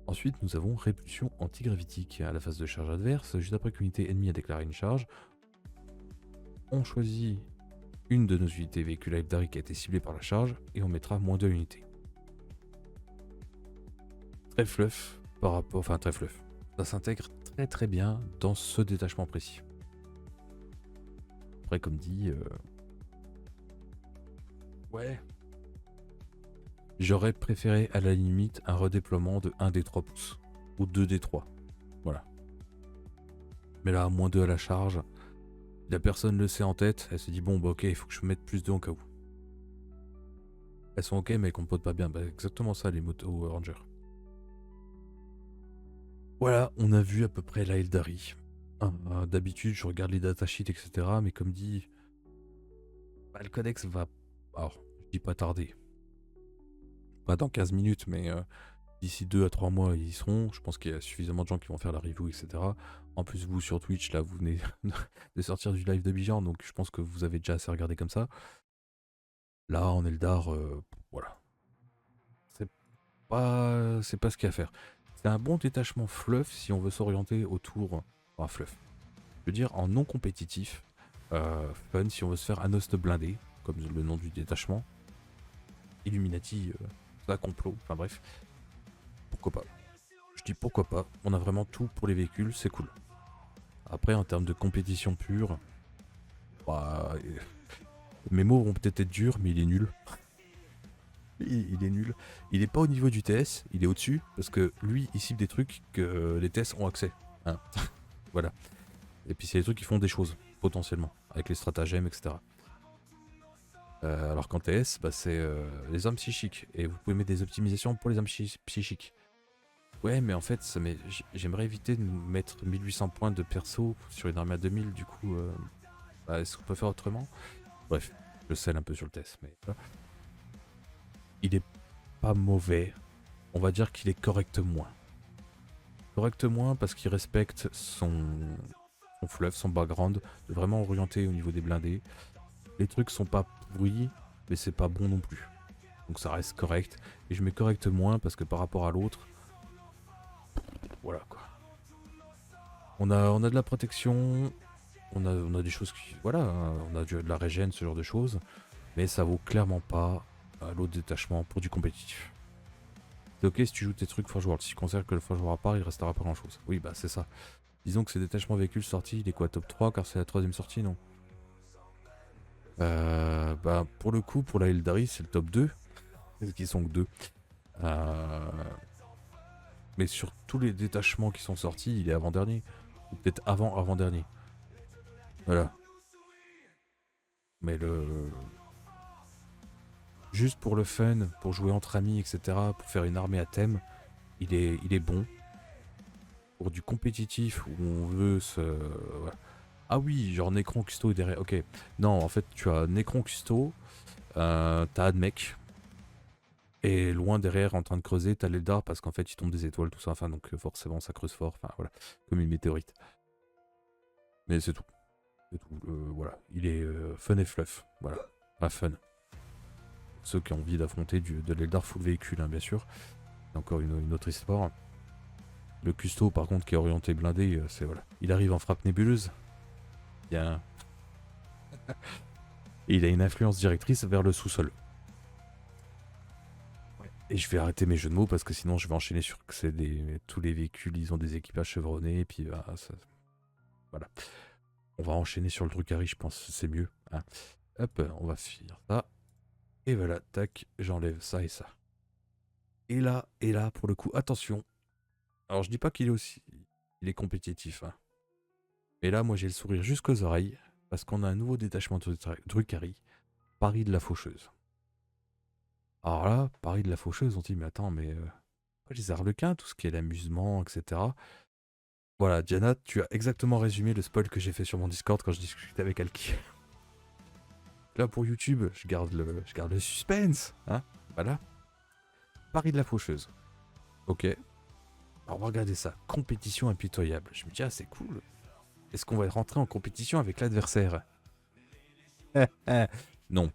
Ensuite, nous avons répulsion antigravitique à la phase de charge adverse. Juste après qu'une unité ennemie a déclaré une charge, on choisit une de nos unités véhicules Aeldari qui a été ciblée par la charge et on mettra -2 unités. Très fluff par rapport... Enfin, très fluff. Ça s'intègre très bien dans ce détachement précis. Après, comme dit... Ouais. J'aurais préféré à la limite un redéploiement de 1 des 3 pouces. Ou 2 des 3. Voilà. Mais là, -2 à la charge, la personne le sait en tête, elle se dit bon bah ok, il faut que je mette +2 en cas où. Elles sont ok mais elles compotent pas bien. Bah, exactement ça les motos Rangers. Voilà, on a vu à peu près la Aeldari. D'habitude je regarde les datasheets etc. Mais comme dit, bah, le codex va... Alors, je dis pas tarder. Pas dans 15 minutes mais... D'ici 2 à 3 mois, ils y seront. Je pense qu'il y a suffisamment de gens qui vont faire la review, etc. En plus, vous sur Twitch, là, vous venez de sortir du live de Bijan, donc je pense que vous avez déjà assez regardé comme ça. Là, en Eldar, voilà. C'est pas ce qu'il y a à faire. C'est un bon détachement fluff si on veut s'orienter autour. Enfin, fluff. Je veux dire, en non compétitif. Fun si on veut se faire un host blindé, comme le nom du détachement. Illuminati, ça complot, enfin bref. Pourquoi pas. Je dis pourquoi pas, on a vraiment tout pour les véhicules, c'est cool. Après, en termes de compétition pure, bah, mes mots vont peut-être être durs, mais il est nul. Il est nul. Il est pas au niveau du TS, il est au-dessus, parce que lui, il cible des trucs que les TS ont accès. Hein. Voilà. Et puis c'est des trucs qui font des choses, potentiellement, avec les stratagèmes, etc. Alors qu'en TS, bah, c'est les hommes psychiques, et vous pouvez mettre des optimisations pour les hommes psychiques. Ouais, mais en fait, j'aimerais éviter de mettre 1800 points de perso sur une armée à 2000, du coup, bah, est-ce qu'on peut faire autrement? Bref, je scelle un peu sur le test, mais voilà. Il est pas mauvais, on va dire qu'il est correct moins. Correct moins parce qu'il respecte son fluff, son background, vraiment orienté au niveau des blindés. Les trucs sont pas pourris, mais c'est pas bon non plus. Donc ça reste correct, et je mets correct moins parce que par rapport à l'autre, voilà quoi. On a de la protection, on a des choses qui... Voilà, hein, on a de la régène, ce genre de choses. Mais ça vaut clairement pas l'autre détachement pour du compétitif. C'est ok si tu joues tes trucs Forge World. Si tu considères que le Forge World à part, il restera pas grand chose. Oui, bah c'est ça. Disons que ces détachements véhicules sortis, il est quoi, top 3 car c'est la 3ème sortie, non? Bah pour le coup, pour la Eldari, c'est le top 2. Qui sont que 2. Mais sur tous les détachements qui sont sortis, il est avant-dernier. Ou peut-être avant-avant-dernier. Voilà. Mais juste pour le fun, pour jouer entre amis, etc., pour faire une armée à thème, il est bon. Pour du compétitif où on veut se... Voilà. Ah oui, genre Necron Custo est derrière. Ok. Non, en fait, tu as Necron Custo, t'as Admech, et loin derrière, en train de creuser, t'as l'Eldar parce qu'en fait, il tombe des étoiles, tout ça. Enfin, donc forcément, ça creuse fort. Enfin, voilà. Comme une météorite. Mais c'est tout. C'est tout. Voilà. Il est fun et fluff. Voilà. Pas fun. Ceux qui ont envie d'affronter de l'Eldar full véhicule, hein, bien sûr. C'est encore une autre histoire. Le custo, par contre, qui est orienté blindé, c'est voilà. Il arrive en frappe nébuleuse. Bien. Et il a une influence directrice vers le sous-sol. Ouais. Et je vais arrêter mes jeux de mots parce que sinon je vais enchaîner sur que c'est tous les véhicules, ils ont des équipages chevronnés. Et puis voilà. On va enchaîner sur le Drukhari, je pense, c'est mieux. Hein. Hop, on va finir ça. Et voilà, tac, j'enlève ça et ça. et là, pour le coup, attention. Alors, je dis pas qu'il est aussi... Il est compétitif, hein. Et là, moi, j'ai le sourire jusqu'aux oreilles, parce qu'on a un nouveau détachement de Drukhari, Paris de la Faucheuse. Alors là, Paris de la Faucheuse, on dit, mais attends, mais... les Arlequins, tout ce qui est l'amusement, etc. Voilà, Diana, tu as exactement résumé le spoil que j'ai fait sur mon Discord quand je discutais avec Alki. Là, pour YouTube, je garde le suspense, hein. Voilà. Paris de la Faucheuse. Ok. Alors, on va regarder ça. Compétition impitoyable. Je me dis, ah, c'est cool. Est-ce qu'on va rentrer en compétition avec l'adversaire? Non.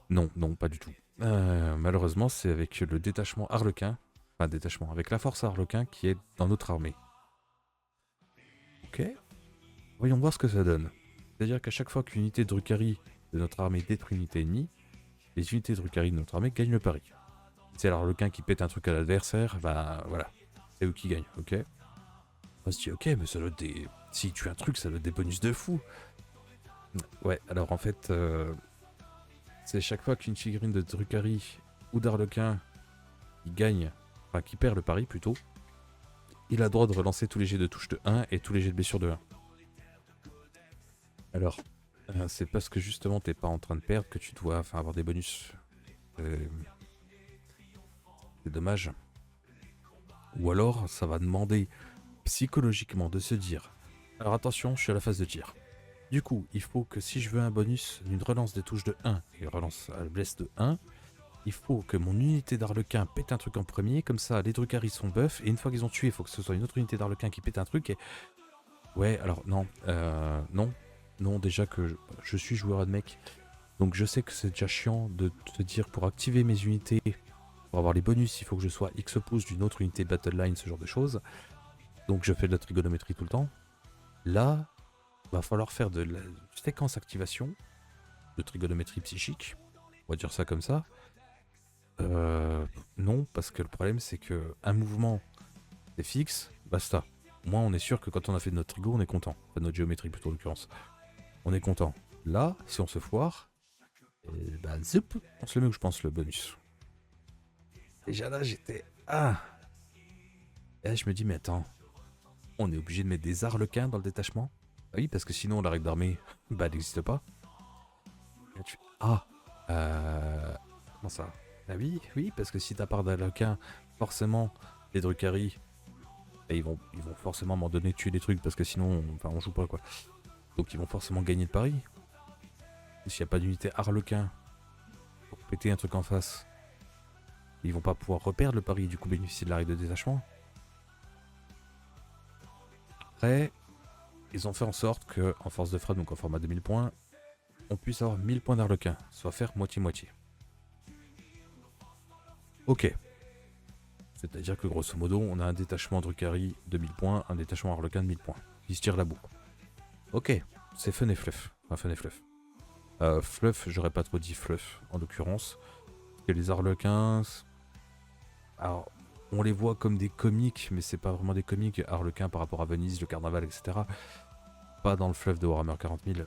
Non, non, pas du tout. Malheureusement, c'est avec le détachement Arlequin. Enfin, détachement. Avec la force Arlequin qui est dans notre armée. Ok. Voyons voir ce que ça donne. C'est-à-dire qu'à chaque fois qu'une unité de Drukhari de notre armée détruit une unité ennemie, les unités de Drukhari de notre armée gagnent le pari. C'est l'Arlequin qui pète un truc à l'adversaire, bah voilà. C'est eux qui gagnent, ok. On se dit, ok, mais ça doit des... Si tu un truc, ça doit des bonus de fou. Ouais, alors en fait, c'est chaque fois qu'une figurine de Drukhari ou d'Arlequin qui gagne, enfin qui perd le pari plutôt, il a le droit de relancer tous les jets de touche de 1 et tous les jets de blessure de 1. Alors, c'est parce que justement t'es pas en train de perdre que tu dois avoir des bonus. C'est dommage. Ou alors, ça va demander psychologiquement de se dire, alors attention, je suis à la phase de tir. Du coup, il faut que si je veux un bonus d'une relance des touches de 1 et relance à la blesse de 1, il faut que mon unité d'Arlequin pète un truc en premier, comme ça les Drukhari sont buff, et une fois qu'ils ont tué, il faut que ce soit une autre unité d'Arlequin qui pète un truc, et... Ouais, alors non, non, déjà que je suis joueur ad mec, donc je sais que c'est déjà chiant de te dire pour activer mes unités, pour avoir les bonus, il faut que je sois X pouces d'une autre unité battle line, ce genre de choses. Donc je fais de la trigonométrie tout le temps. Là, va falloir faire de la séquence activation, de trigonométrie psychique, on va dire ça comme ça. Non, parce que le problème c'est que un mouvement c'est fixe, basta. Au moins on est sûr que quand on a fait de notre trigo, on est content. Enfin, de notre géométrie plutôt en l'occurrence. On est content. Là, si on se foire, et bah zip, on se le met où je pense le bonus. Déjà là j'étais... Ah. Et là je me dis mais attends, on est obligé de mettre des arlequins dans le détachement? Ah oui, parce que sinon la règle d'armée, bah elle n'existe pas. Ah, comment ça? Ah oui, oui, parce que si t'as part d'arlequin, forcément les Drukhari, ils vont forcément m'en donner tuer des trucs parce que sinon, enfin on joue pas quoi. Donc ils vont forcément gagner le pari. S'il n'y a pas d'unité arlequin pour péter un truc en face, ils vont pas pouvoir reperdre le pari, du coup bénéficier de la règle de détachement. Après, ils ont fait en sorte que, en force de frappe, donc en format de 1000 points, on puisse avoir 1000 points d'arlequin, soit faire moitié-moitié. Ok. C'est-à-dire que grosso modo, on a un détachement Drukhari de 1000 points, un détachement arlequin de 1000 points. Ils se tirent la bourre. Ok, c'est fun et fluff. Enfin, fun et fluff. Fluff, j'aurais pas trop dit fluff, en l'occurrence. Parce que les arlequins... Alors, on les voit comme des comiques, mais c'est pas vraiment des comiques. Arlequin par rapport à Venise, le carnaval, etc. Pas dans le fluff de Warhammer 40 000.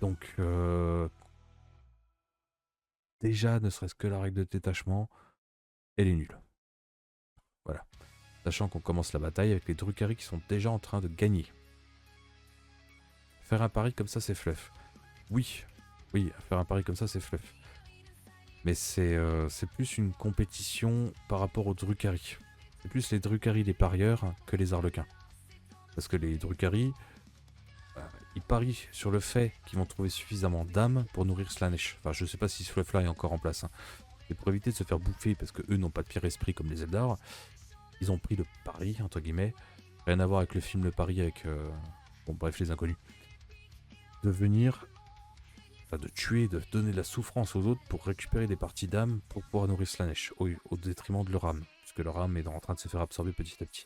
Donc, déjà, ne serait-ce que la règle de détachement, elle est nulle. Voilà. Sachant qu'on commence la bataille avec les Drukhari qui sont déjà en train de gagner. Faire un pari comme ça, c'est fluff. Oui, oui, faire un pari comme ça, c'est fluff. Mais c'est plus une compétition par rapport aux Drukhari. C'est plus les Drukhari les parieurs que les Arlequins. Parce que les Drukhari, ils parient sur le fait qu'ils vont trouver suffisamment d'âmes pour nourrir Slaanesh. Enfin, je sais pas si ce fluff là est encore en place. Hein. Et pour éviter de se faire bouffer, parce que eux n'ont pas de pire esprit comme les Eldar, ils ont pris le pari, entre guillemets. Rien à voir avec le film Le Pari avec... bon bref, les inconnus. De venir... Enfin, de tuer, de donner de la souffrance aux autres pour récupérer des parties d'âme pour pouvoir nourrir Slaanesh, au détriment de leur âme, puisque leur âme est en train de se faire absorber petit à petit.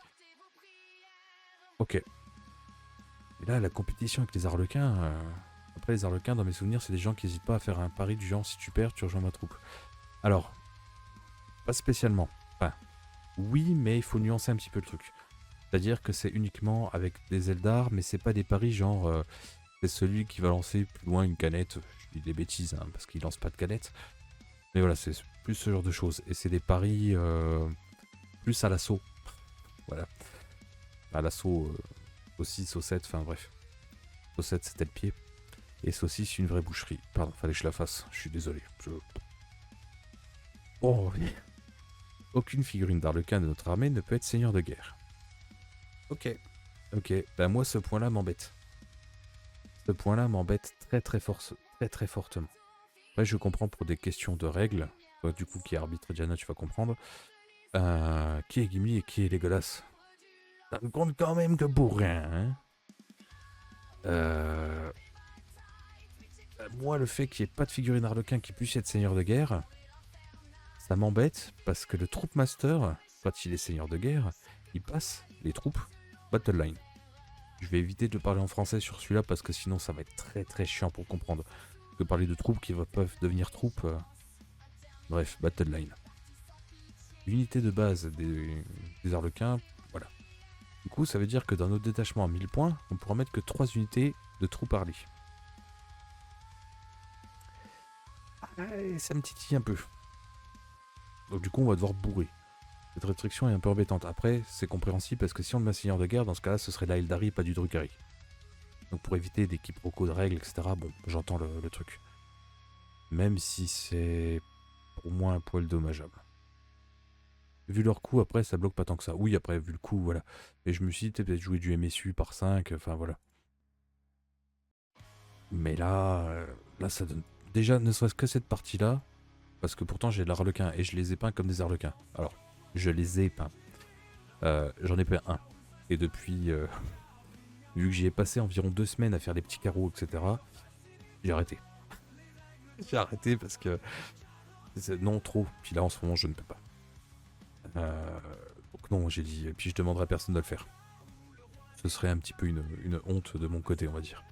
Ok. Et là, la compétition avec les Arlequins... Après, les Arlequins, dans mes souvenirs, c'est des gens qui n'hésitent pas à faire un pari du genre, si tu perds, tu rejoins ma troupe. Alors, pas spécialement. Enfin, oui, mais il faut nuancer un petit peu le truc. C'est-à-dire que c'est uniquement avec des Eldar, mais c'est pas des paris genre... c'est celui qui va lancer plus loin une canette. Je dis des bêtises, hein, parce qu'il lance pas de canette. Mais voilà, c'est plus ce genre de choses. Et c'est des paris plus à l'assaut. Voilà. À l'assaut, saucisse, saucette, enfin bref. Saucette, c'était le pied. Et saucisse, une vraie boucherie. Pardon, fallait que je la fasse. Je suis désolé. Oh oui. Aucune figurine d'Arlequin de notre armée ne peut être seigneur de guerre. Ok. Ok. Ben moi, ce point-là m'embête. Ce point-là m'embête très fortement. Après, je comprends pour des questions de règles. Toi, du coup, qui est arbitre Diana, tu vas comprendre. Qui est Gimli et qui est Legolas? Ça ne compte quand même que pour rien. Hein. Moi, le fait qu'il n'y ait pas de figurine Arlequin qui puisse être seigneur de guerre, ça m'embête parce que le Troop Master, quand il est seigneur de guerre, il passe les troupes Battle Line. Je vais éviter de parler en français sur celui-là parce que sinon ça va être très chiant pour comprendre. Que parler de troupes qui peuvent devenir troupes. Bref, Battle Line. L'unité de base des Arlequins, voilà. Du coup, ça veut dire que dans notre détachement à 1000 points, on pourra mettre que 3 unités de troupes Harley. Ça me titille un peu. Donc du coup, on va devoir bourrer. Cette restriction est un peu embêtante. Après, c'est compréhensible parce que si on met un seigneur de guerre, dans ce cas-là, ce serait de la Eldari et pas du Drukhari. Donc pour éviter des quiproquos de règles, etc., bon, j'entends le truc. Même si c'est pour moi un poil dommageable. Vu leur coût, après, ça bloque pas tant que ça. Oui, après, vu le coût, voilà. Et je me suis dit, peut-être jouer du MSU par 5, enfin voilà. Mais là, ça donne... Déjà, ne serait-ce que cette partie-là, parce que pourtant j'ai de l'Arlequin et je les ai peints comme des Arlequins. Alors, je les ai peints. J'en ai peint un. Et depuis, vu que j'y ai passé environ 2 semaines à faire les petits carreaux, etc., j'ai arrêté. J'ai arrêté parce que... Non, trop. Puis là, en ce moment, je ne peux pas. Donc non, j'ai dit... Et puis je demanderai à personne de le faire. Ce serait un petit peu une honte de mon côté, on va dire.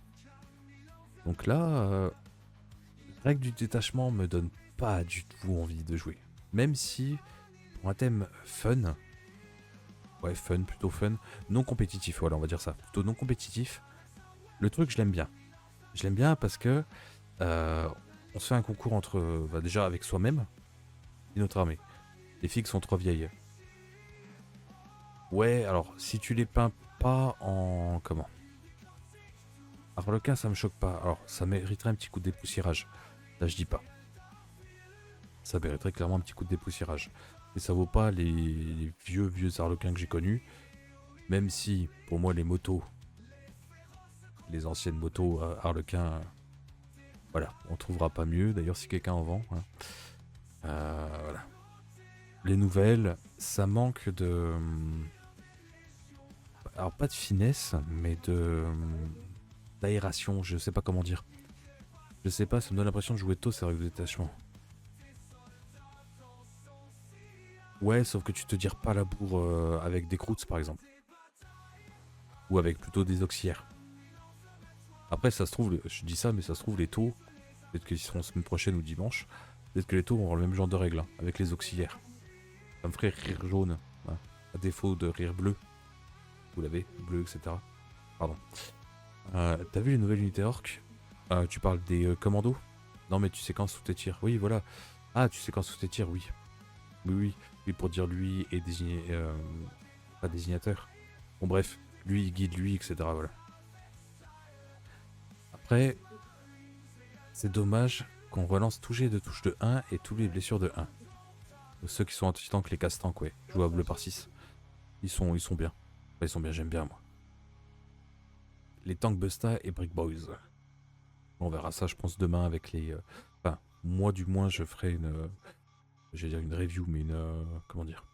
Donc là, la règle du détachement me donne pas du tout envie de jouer. Même si, pour un thème fun, ouais, fun, plutôt fun, non compétitif, voilà, on va dire ça, plutôt non compétitif, le truc, je l'aime bien. Je l'aime bien parce que on se fait un concours entre, déjà avec soi-même et notre armée. Les filles sont trop vieilles. Ouais, alors, si tu les peins pas en... Comment? Arlequin, ça me choque pas. Alors, ça mériterait un petit coup de dépoussiérage. Là, je dis pas. Ça mériterait clairement un petit coup de dépoussiérage. Et ça vaut pas les vieux Arlequins que j'ai connus. Même si, pour moi, les motos, les anciennes motos Arlequin, voilà, on trouvera pas mieux. D'ailleurs, si quelqu'un en vend. Hein. Voilà. Les nouvelles, ça manque de... Alors, pas de finesse, mais de... d'aération, je sais pas comment dire. Je sais pas, ça me donne l'impression de jouer tôt, ces règles de détachement. Ouais, sauf que tu te tires pas la bourre avec des croûtes, par exemple. Ou avec plutôt des auxiliaires. Après, ça se trouve, je dis ça, mais ça se trouve, les taux, peut-être qu'ils seront semaine prochaine ou dimanche, peut-être que les taux vont avoir le même genre de règles, hein, avec les auxiliaires. Ça me ferait rire jaune, hein, à défaut de rire bleu. Vous l'avez, bleu, etc. Pardon. T'as vu les nouvelles unités orques? Tu parles des commandos? Non, mais tu séquences sous tes tirs. Oui, voilà. Ah, tu séquences sous tes tirs, oui. Oui. Oui, pour dire lui et désigner... pas désignateur. Bon, bref. Lui, il guide lui, etc. Voilà. Après, c'est dommage qu'on relance tous les de touche de 1 et tous les blessures de 1. Ceux qui sont anti-tank, les casse-tank, ouais. Jouables par 6. Ils sont bien. Enfin, ils sont bien, j'aime bien, moi. Les tanks Busta et Brick Boys. On verra ça, je pense, demain avec les... Enfin, moi, du moins, je ferai une... je vais dire une review, mais une... comment dire?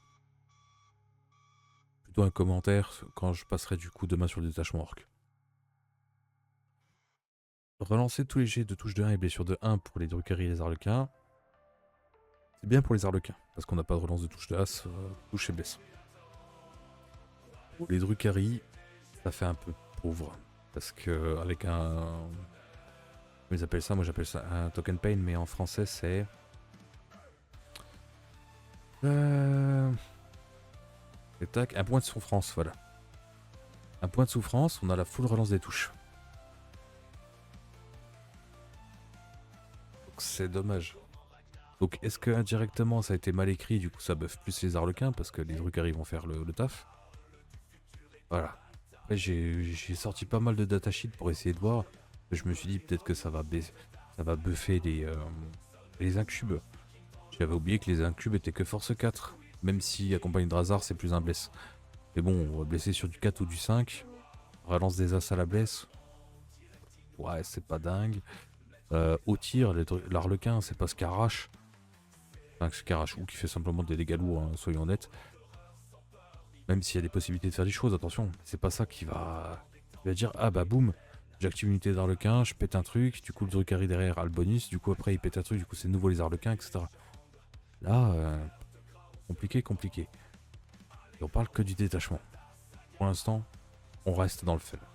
Plutôt un commentaire quand je passerai du coup demain sur le détachement orc. Relancer tous les jets de touche de 1 et blessure de 1 pour les Drukhari et les Arlequins. C'est bien pour les Arlequins, parce qu'on n'a pas de relance de touche de as, touche et blesse. Pour les Drukhari, ça fait un peu pauvre. Parce que avec un... Comment ils appellent ça? Moi j'appelle ça un token pain, mais en français c'est... Tac, un point de souffrance, voilà. Un point de souffrance, on a la full relance des touches. Donc c'est dommage. Donc est-ce que indirectement ça a été mal écrit, du coup ça buff plus les Arlequins parce que les Drukhari vont faire le taf. Voilà. Après j'ai sorti pas mal de datasheets pour essayer de voir. Je me suis dit peut-être que ça va buffer les incubes. J'avais oublié que les incubes étaient que force 4. Même si accompagné de Razar c'est plus un bless. Mais bon, on va blesser sur du 4 ou du 5. Relance des as à la blesse. Ouais, c'est pas dingue. Au tir, l'arlequin, c'est pas ce qu'arrache. Enfin, ce qu'arrache ou qui fait simplement des dégâts lourds, hein, soyons honnêtes. Même s'il y a des possibilités de faire des choses, attention. C'est pas ça qui va dire ah bah boum, j'active une unité d'arlequin, je pète un truc, du coup le Drukhari derrière a le bonus, du coup après il pète un truc, du coup c'est nouveau les arlequins, etc. Là, compliqué. Et on parle que du détachement. Pour l'instant, on reste dans le faible.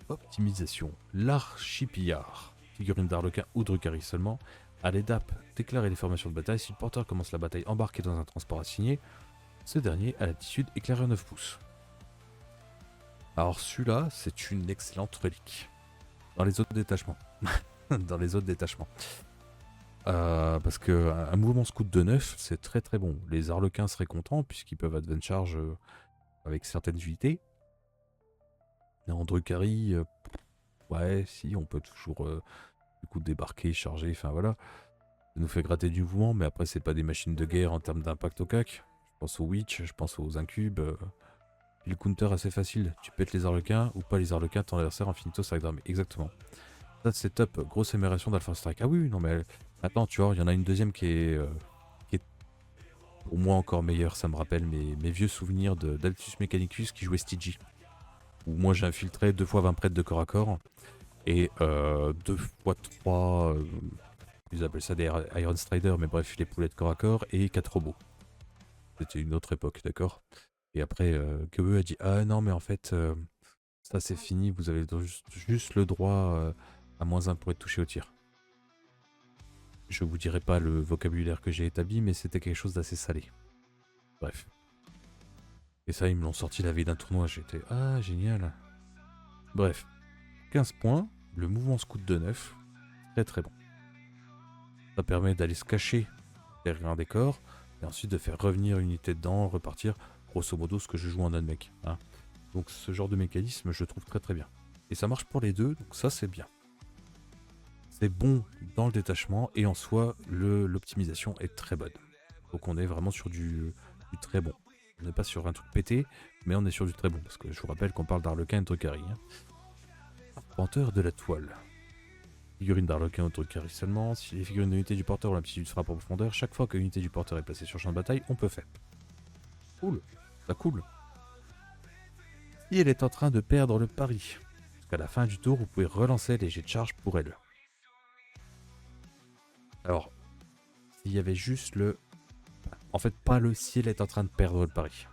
Optimisation. L'archipillard. Figurine d'arlequin ou Drukhari seulement. A l'étape déclarer les formations de bataille. Si le porteur commence la bataille embarqué dans un transport assigné, ce dernier a l'aptitude éclairée 9 pouces. Alors celui-là, c'est une excellente relique. Dans les autres détachements. Dans les autres détachements. Parce que un mouvement scout de 9, c'est très très bon. Les arlequins seraient contents puisqu'ils peuvent advance charge avec certaines unités. Mais en Drukhari, ouais, si, on peut toujours du coup débarquer, charger, enfin voilà. Ça nous fait gratter du mouvement, mais après, c'est pas des machines de guerre en termes d'impact au cac. Je pense aux Witch, je pense aux Incubes. Puis le counter assez facile. Tu pètes les arlequins ou pas les arlequins, ton adversaire infinito ça drame. Exactement. Ça, c'est top. Grosse amélioration d'Alpha Strike. Ah oui, non, mais attends, tu vois, il y en a une deuxième qui est pour moi encore meilleure. Ça me rappelle mes vieux souvenirs d'Altus Mechanicus qui jouait Stygie. Où moi j'ai infiltré 2 fois 20 prêtres de corps à corps. Et 2 fois 3, ils appellent ça des Iron Strider, mais bref, les poulets de corps à corps, et 4 robots. C'était une autre époque, d'accord. Et après, Kewe a dit ah non, mais en fait, ça c'est fini, vous avez juste le droit à -1 pour être touché au tir. Je vous dirai pas le vocabulaire que j'ai établi, mais c'était quelque chose d'assez salé. Bref. Et ça, ils me l'ont sorti la veille d'un tournoi, j'étais ah génial. Bref. 15 points, le mouvement scout de 9, très très bon. Ça permet d'aller se cacher derrière un décor, et ensuite de faire revenir une unité dedans, repartir, grosso modo ce que je joue en non-mech. Hein. Donc ce genre de mécanisme, je trouve très très bien. Et ça marche pour les deux, donc ça c'est bien. C'est bon dans le détachement, et en soi, l'optimisation est très bonne. Donc on est vraiment sur du très bon. On n'est pas sur un truc pété, mais on est sur du très bon, parce que je vous rappelle qu'on parle d'Arlequin et de Drukhari. Hein. Arpenteur de la toile. Figurine d'Arlequin ou Drukhari seulement. Si les figurines de l'unité du porteur ont l'aptitude de frappe en profondeur, chaque fois que l'unité du porteur est placée sur champ de bataille, on peut faire. Cool, ça cool. Si elle est en train de perdre le pari, jusqu'à la fin du tour, vous pouvez relancer les jets de charge pour elle. Alors, s'il y avait juste le... En fait, pas le si elle est en train de perdre le pari.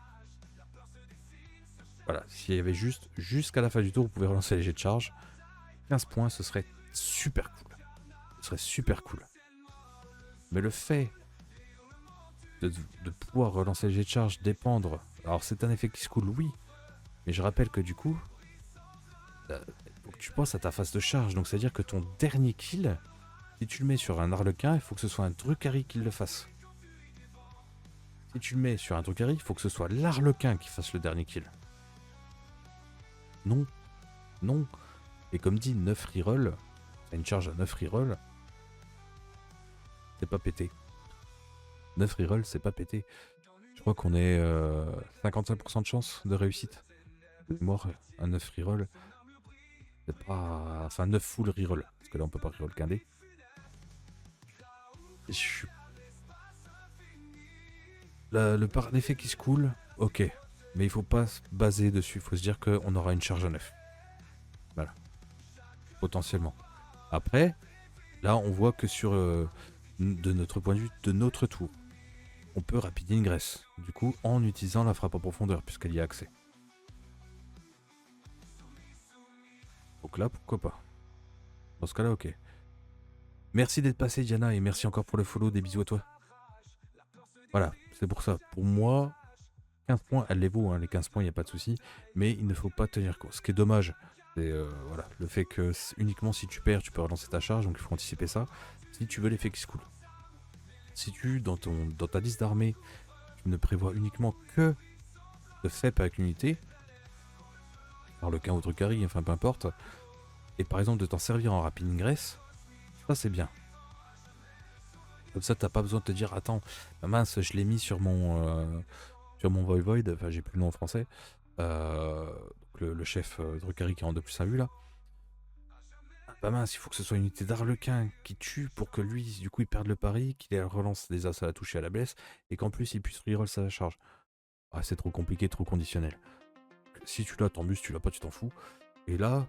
Voilà, s'il y avait juste jusqu'à la fin du tour, vous pouvez relancer les jets de charge. 15 points, ce serait super cool. Ce serait super cool. Mais le fait de pouvoir relancer le jet de charge, dépendre... Alors c'est un effet qui se coule, oui. Mais je rappelle que du coup, faut que tu penses à ta phase de charge. Donc c'est-à-dire que ton dernier kill, si tu le mets sur un Arlequin, il faut que ce soit un Drukhari qui le fasse. Si tu le mets sur un Drukhari, il faut que ce soit l'Arlequin qui fasse le dernier kill. Non. Non. Et comme dit, 9 reroll, t'as une charge à 9 reroll, c'est pas pété. 9 reroll, c'est pas pété. Je crois qu'on est 55% de chance de réussite. Mort, un 9 reroll. C'est pas... Enfin, 9 full reroll. Parce que là, on peut pas reroll qu'un dé. L'effet qui se coule, ok. Mais il faut pas se baser dessus. Il faut se dire qu'on aura une charge à 9. Voilà. Potentiellement. Après, là, on voit que sur... de notre point de vue, de notre tour, on peut rapider une graisse. Du coup, en utilisant la frappe en profondeur, puisqu'elle y a accès. Donc là, pourquoi pas. Dans ce cas-là, ok. Merci d'être passé, Diana, et merci encore pour le follow. Des bisous à toi. Voilà, c'est pour ça. Pour moi, 15 points, elle les vaut, hein, les 15 points, il n'y a pas de souci. Mais il ne faut pas tenir compte. Ce qui est dommage, c'est voilà, le fait que uniquement si tu perds, tu peux relancer ta charge, donc il faut anticiper ça. Si tu veux l'effet qui se coule. Si tu, dans ta liste d'armées, tu ne prévois uniquement que de FEP avec l'unité, Harlequin ou Drukhari, enfin peu importe, et par exemple de t'en servir en Rapid Ingress, ça c'est bien. Comme ça, t'as pas besoin de te dire, attends, bah mince, je l'ai mis sur mon Voivode, enfin j'ai plus le nom en français, donc le chef Drukhari qui est en 2+1 vue là. Ah, bah mince, il faut que ce soit une unité d'Arlequin qui tue pour que lui, du coup, il perde le pari, qu'il relance des as à la touche et à la blesse, et qu'en plus il puisse reroll sa charge. Ah, c'est trop compliqué, trop conditionnel. Si tu l'as, tant mieux, si tu l'as pas, tu t'en fous. Et là,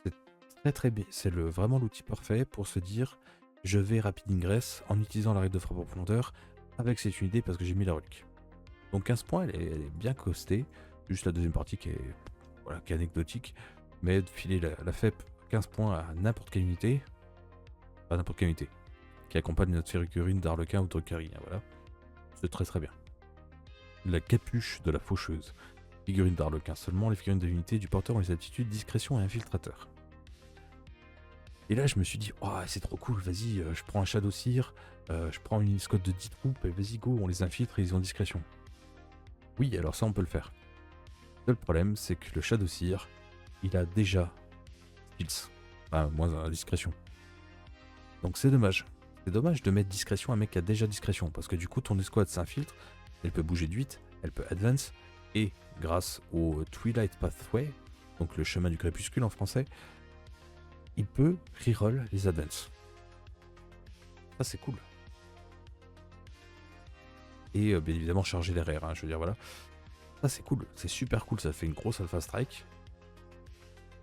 c'est très très bien. C'est vraiment l'outil parfait pour se dire je vais rapid ingress en utilisant la règle de frappe en profondeur avec cette unité parce que j'ai mis la relique. Donc 15 points, elle est bien costée. Juste la deuxième partie qui est anecdotique. Mais de filer la FEP 15 points à n'importe quelle unité, pas n'importe quelle unité, qui accompagne notre figurine d'Arlequin ou Drukhari, hein, voilà. C'est très très bien. La capuche de la faucheuse. Figurine d'Arlequin seulement, les figurines de l'unité du porteur ont les aptitudes discrétion et infiltrateur. Et là je me suis dit, oh c'est trop cool, vas-y, je prends un Shadow Seer, je prends une escouade de 10 troupes, et vas-y go, on les infiltre et ils ont discrétion. Oui, alors ça on peut le faire. Le seul problème, c'est que le Shadow Seer, il a déjà skills, enfin moins discrétion. Donc c'est dommage. C'est dommage de mettre discrétion à un mec qui a déjà discrétion, parce que du coup ton escouade s'infiltre, elle peut bouger de 8, elle peut advance, et grâce au Twilight Pathway, donc le chemin du crépuscule en français, il peut reroll les advances. Ça c'est cool. Et bien évidemment charger les RR, hein, je veux dire voilà. Ça c'est cool, c'est super cool, ça fait une grosse alpha strike.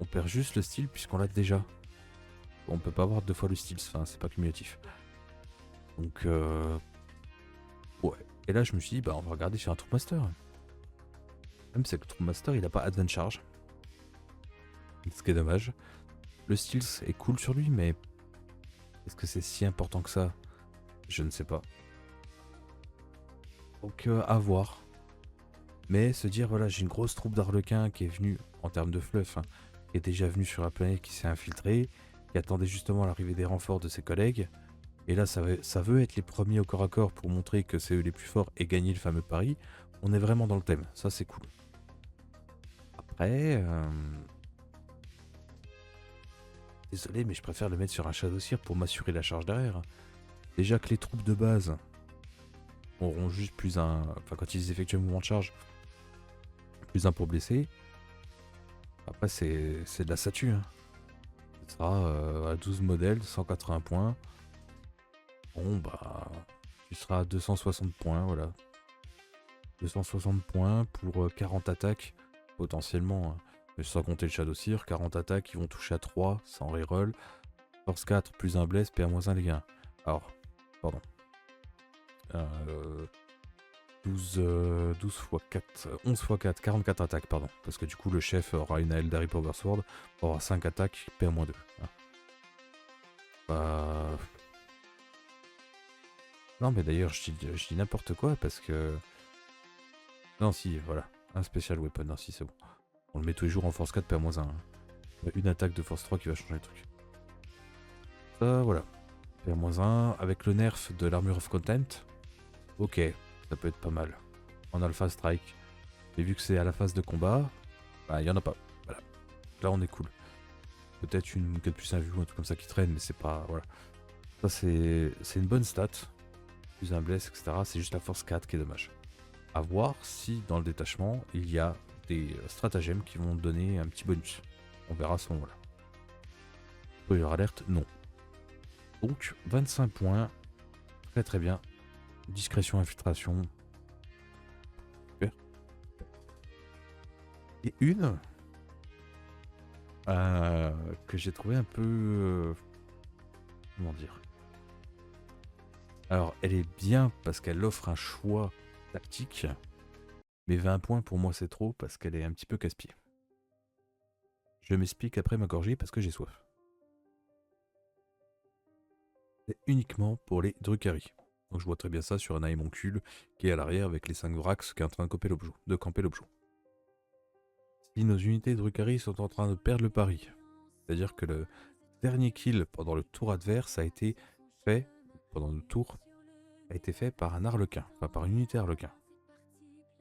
On perd juste le style puisqu'on l'a déjà. On peut pas avoir deux fois le style, enfin c'est pas cumulatif. Donc ouais. Et là je me suis dit bah on va regarder sur un Troopmaster. Même c'est que le Troopmaster il a pas advance charge. Ce qui est dommage. Le Steels est cool sur lui, mais est-ce que c'est si important que ça? Je ne sais pas. Donc à voir. Mais se dire, voilà, j'ai une grosse troupe d'Arlequins qui est venue, en termes de fluff, hein, qui est déjà venue sur la planète, qui s'est infiltrée, qui attendait justement l'arrivée des renforts de ses collègues. Et là, ça veut être les premiers au corps à corps pour montrer que c'est eux les plus forts et gagner le fameux pari. On est vraiment dans le thème, ça c'est cool. Après... Désolé, mais je préfère le mettre sur un Shadow Seer pour m'assurer la charge derrière. Déjà que les troupes de base auront juste plus un... Enfin, quand ils effectuent un mouvement de charge, plus un pour blesser. Après, c'est de la statue. Hein. Ce sera à 12 modèles, 180 points. Bon, bah... Tu seras à 260 points, voilà. 260 points pour 40 attaques, potentiellement. Hein. Mais sans compter le Shadow Seer, 40 attaques qui vont toucher à 3, sans reroll. Force 4, plus un bless, PA-1 les gars. Alors, pardon. 12 x 4, 11 x 4, 44 attaques, pardon. Parce que du coup, le chef aura une Eldari Power Sword, aura 5 attaques, PA-2. Hein. Bah... Non, mais d'ailleurs, je dis n'importe quoi parce que... Non, si, voilà. Un spécial weapon, non, si, c'est bon. On le met tous les jours en force 4, PA-1. Hein. Une attaque de force 3 qui va changer le truc. Ça, voilà. PA-1 avec le nerf de l'armure of content. Ok, ça peut être pas mal. En alpha strike. Mais vu que c'est à la phase de combat, bah il y en a pas. Voilà. Là on est cool. Peut-être une 4+1 vue ou un truc comme ça qui traîne, mais c'est pas. Voilà. Ça c'est une bonne stat. Plus un bless, etc. C'est juste la force 4 qui est dommage. À voir si dans le détachement il y a des stratagèmes qui vont donner un petit bonus. On verra à ce moment-là. Spoiler alerte, non. Donc 25 points. Très très bien. Discrétion, infiltration. Super. Et une que j'ai trouvé un peu... comment dire? Alors, elle est bien parce qu'elle offre un choix tactique. Mais 20 points pour moi c'est trop parce qu'elle est un petit peu casse-pied. Je m'explique après ma gorgée parce que j'ai soif. C'est uniquement pour les Drukhari. Donc je vois très bien ça sur un Aemoncule qui est à l'arrière avec les 5 Vrax qui est en train de camper l'objet. Si nos unités Drukhari sont en train de perdre le pari, c'est-à-dire que le dernier kill pendant le tour adverse a été fait, pendant le tour, a été fait par un Arlequin, enfin par une unité Arlequin.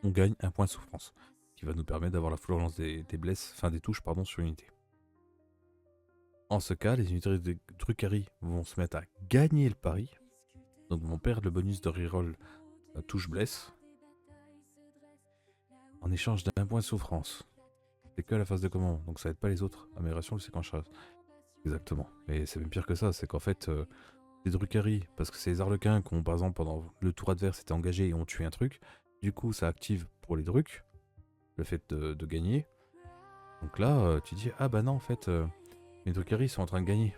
On gagne un point de souffrance, qui va nous permettre d'avoir la full relance des blesses, enfin des touches pardon, sur unité. En ce cas, les unités de Drukhari vont se mettre à gagner le pari, donc vont perdre le bonus de reroll touche bless, en échange d'un point de souffrance. C'est que la phase de commande, donc ça aide pas les autres. Amélioration de séquence chasse. Exactement. Mais c'est même pire que ça, c'est qu'en fait, les Drukhari, parce que c'est les Arlequins qui ont, par exemple, pendant le tour adverse, été engagés et ont tué un truc, du coup, ça active pour les Druks le fait de gagner. Donc là, tu dis, ah bah non, en fait, les Drukhari sont en train de gagner.